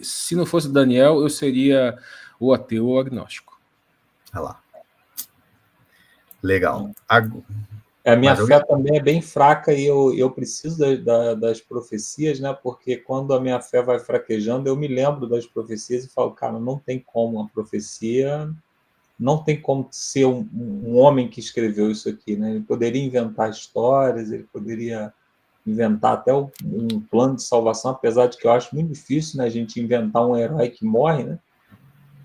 Se não fosse Daniel, eu seria o ateu ou agnóstico. Olha lá. Legal. A minha fé também é bem fraca e eu preciso das profecias, né? Porque quando a minha fé vai fraquejando, eu me lembro das profecias e falo, cara, não tem como. A profecia não tem como ser um homem que escreveu isso aqui, né? Ele poderia inventar histórias, ele poderia inventar até um plano de salvação, apesar de que eu acho muito difícil, né, a gente inventar um herói que morre, né?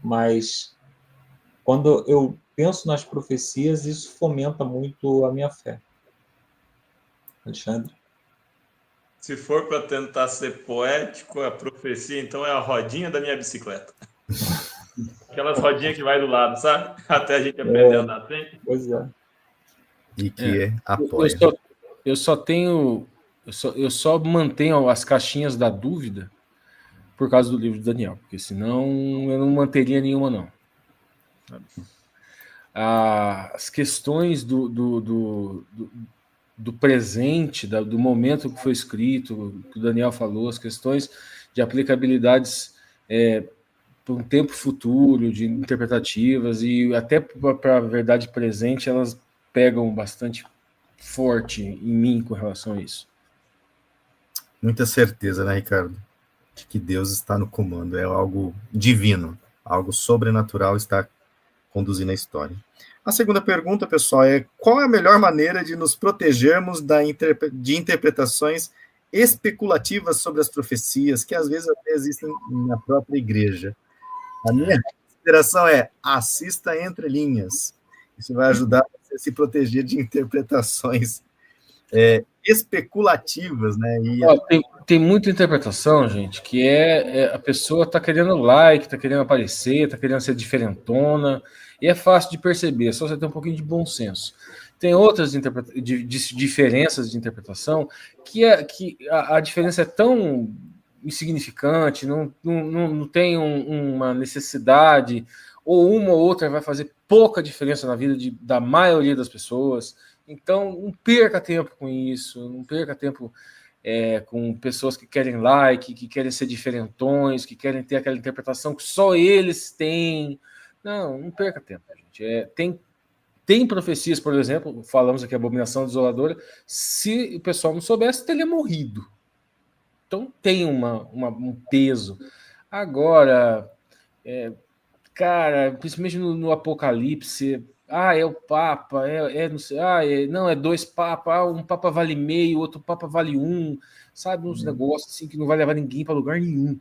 Mas quando eu penso nas profecias, isso fomenta muito a minha fé. Alexandre? Se for para tentar ser poético, a profecia, então, é a rodinha da minha bicicleta. Aquelas rodinhas que vai do lado, sabe? Até a gente aprender a andar sempre. Pois é. E que apoia. Eu só mantenho as caixinhas da dúvida por causa do livro de Daniel, porque senão eu não manteria nenhuma, não. As questões do presente, do momento que foi escrito, que o Daniel falou, as questões de aplicabilidades para um tempo futuro, de interpretativas, e até para a verdade presente, elas pegam bastante forte em mim com relação a isso. Muita certeza, né, Ricardo? De que Deus está no comando, é algo divino, algo sobrenatural está conduzindo a história. A segunda pergunta, pessoal, é: qual é a melhor maneira de nos protegermos de interpretações especulativas sobre as profecias, que às vezes até existem na própria igreja? A minha consideração é: assista entre linhas. Isso vai ajudar você a se proteger de interpretações especulativas, né? Tem muita interpretação, gente, que a pessoa está querendo like, está querendo aparecer, está querendo ser diferentona, e é fácil de perceber, só você ter um pouquinho de bom senso. Tem outras diferenças de interpretação que a diferença é tão insignificante, não tem uma necessidade, ou uma ou outra vai fazer pouca diferença na vida da maioria das pessoas. Então, não perca tempo com isso, não perca tempo com pessoas que querem like, que querem ser diferentões, que querem ter aquela interpretação que só eles têm. Não perca tempo, gente. Tem profecias, por exemplo, falamos aqui, a abominação desoladora, se o pessoal não soubesse, teria morrido. Então, tem um peso. Agora, cara, principalmente no Apocalipse, é o Papa, não sei, não, é 2 papas, um Papa vale meio, outro Papa vale 1, sabe, uns negócios assim que não vai levar ninguém para lugar nenhum.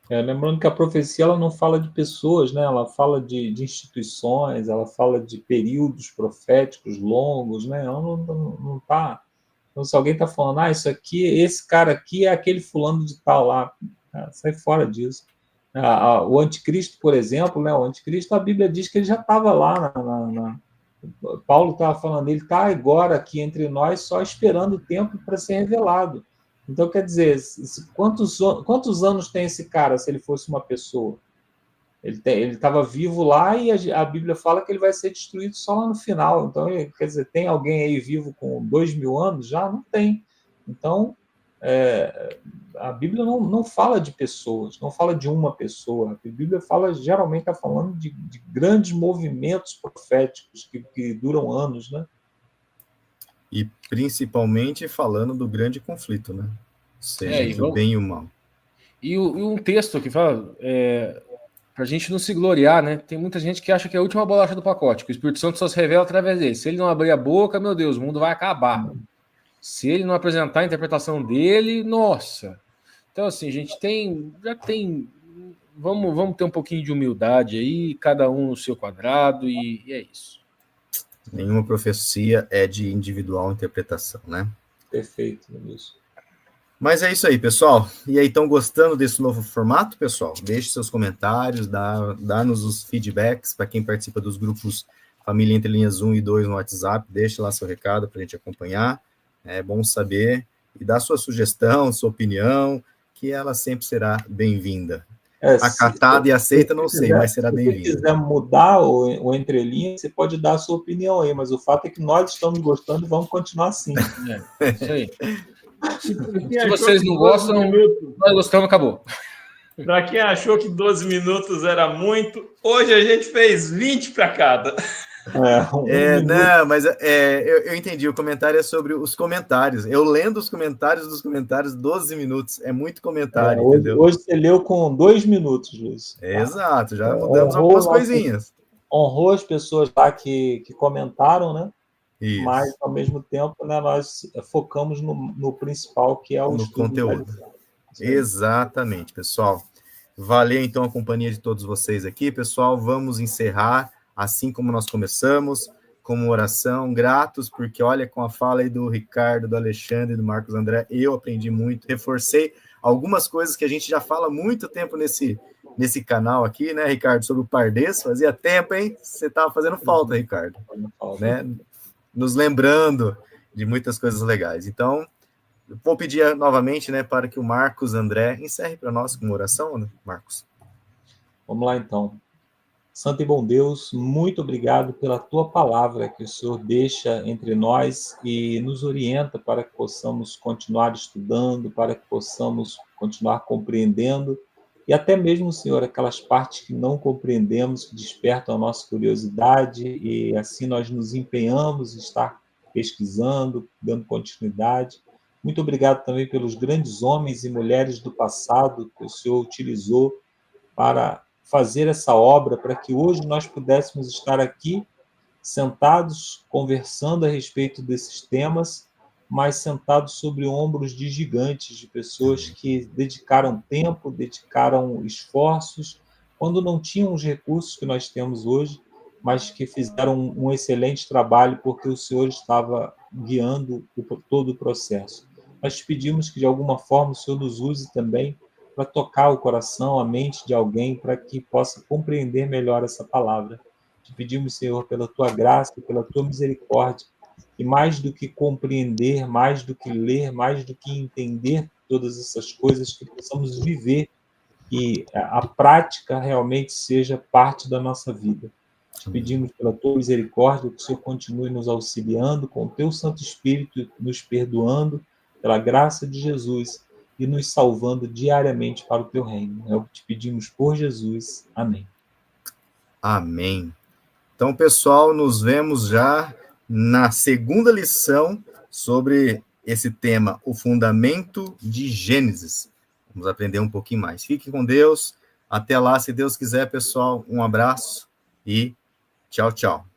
Lembrando que a profecia ela não fala de pessoas, né? Ela fala de instituições, ela fala de períodos proféticos longos, né? Ela não tá. Então, se alguém está falando, isso aqui, esse cara aqui é aquele fulano de tal lá, sai fora disso. O anticristo, por exemplo, né? O anticristo, a Bíblia diz que ele já estava lá. Paulo estava falando, ele está agora aqui entre nós só esperando o tempo para ser revelado. Então, quer dizer, quantos anos tem esse cara se ele fosse uma pessoa? Ele estava vivo lá e a Bíblia fala que ele vai ser destruído só lá no final. Então, quer dizer, tem alguém aí vivo com 2.000 anos? Já não tem. Então, a Bíblia não fala de pessoas, não fala de uma pessoa. A Bíblia geralmente está falando de grandes movimentos proféticos que duram anos, né? E principalmente falando do grande conflito, né? Seja entre o bem e o mal. E um texto que fala, para a gente não se gloriar, né? Tem muita gente que acha que é a última bolacha do pacote, que o Espírito Santo só se revela através dele. Se ele não abrir a boca, meu Deus, o mundo vai acabar. Se ele não apresentar a interpretação dele, nossa. Então, assim, a gente já tem. Vamos ter um pouquinho de humildade aí, cada um no seu quadrado, e é isso. Nenhuma profecia é de individual interpretação, né? Perfeito, isso. Mas é isso aí, pessoal. E aí, estão gostando desse novo formato, pessoal? Deixe seus comentários, dá-nos os feedbacks para quem participa dos grupos Família Entre Linhas 1 e 2 no WhatsApp. Deixe lá seu recado para a gente acompanhar. É bom saber. E dá sua sugestão, sua opinião, que ela sempre será bem-vinda. Acatada e aceita, não sei, mas será bem-vinda. Se você quiser mudar o Entre Linhas, você pode dar a sua opinião aí, mas o fato é que nós estamos gostando e vamos continuar assim. Isso aí. Se vocês não gostam, nós gostamos, acabou. Para quem achou que 12 minutos era muito, hoje a gente fez 20 para cada. Não, mas eu entendi. O comentário é sobre os comentários. Eu lendo os comentários dos comentários, 12 minutos. É muito comentário, entendeu? Hoje você leu com 2 minutos, Luiz. Exato, já mudamos algumas coisinhas. Honrou as pessoas lá que comentaram, né? Isso. Mas, ao mesmo tempo, né, nós focamos no principal, que é o estudo conteúdo. Exatamente, pessoal. Valeu, então, a companhia de todos vocês aqui, pessoal. Vamos encerrar, assim como nós começamos, com uma oração, gratos, porque, olha, com a fala aí do Ricardo, do Alexandre, do Marcos André, eu aprendi muito, reforcei algumas coisas que a gente já fala há muito tempo nesse canal aqui, né, Ricardo, sobre o Pardês. Fazia tempo, hein? Você estava fazendo falta, Ricardo, né? Nos lembrando de muitas coisas legais. Então, vou pedir novamente, né, para que o Marcos André encerre para nós com uma oração, né, Marcos? Vamos lá, então. Santo e bom Deus, muito obrigado pela tua palavra que o Senhor deixa entre nós e nos orienta para que possamos continuar estudando, para que possamos continuar compreendendo e até mesmo, Senhor, aquelas partes que não compreendemos, que despertam a nossa curiosidade e assim nós nos empenhamos em estar pesquisando, dando continuidade. Muito obrigado também pelos grandes homens e mulheres do passado que o Senhor utilizou para fazer essa obra, para que hoje nós pudéssemos estar aqui sentados, conversando a respeito desses temas, mas sentados sobre ombros de gigantes, de pessoas que dedicaram tempo, dedicaram esforços, quando não tinham os recursos que nós temos hoje, mas que fizeram um excelente trabalho, porque o Senhor estava guiando todo o processo. Nós te pedimos que, de alguma forma, o Senhor nos use também para tocar o coração, a mente de alguém, para que possa compreender melhor essa palavra. Te pedimos, Senhor, pela tua graça, pela tua misericórdia, e mais do que compreender, mais do que ler, mais do que entender todas essas coisas, que possamos viver e a prática realmente seja parte da nossa vida. Te pedimos pela tua misericórdia, que o Senhor continue nos auxiliando com o teu Santo Espírito, nos perdoando, pela graça de Jesus, e nos salvando diariamente para o teu reino. É o que te pedimos por Jesus. Amém. Amém. Então, pessoal, nos vemos já na segunda lição sobre esse tema, o fundamento de Gênesis. Vamos aprender um pouquinho mais. Fique com Deus. Até lá, se Deus quiser, pessoal. Um abraço e tchau, tchau.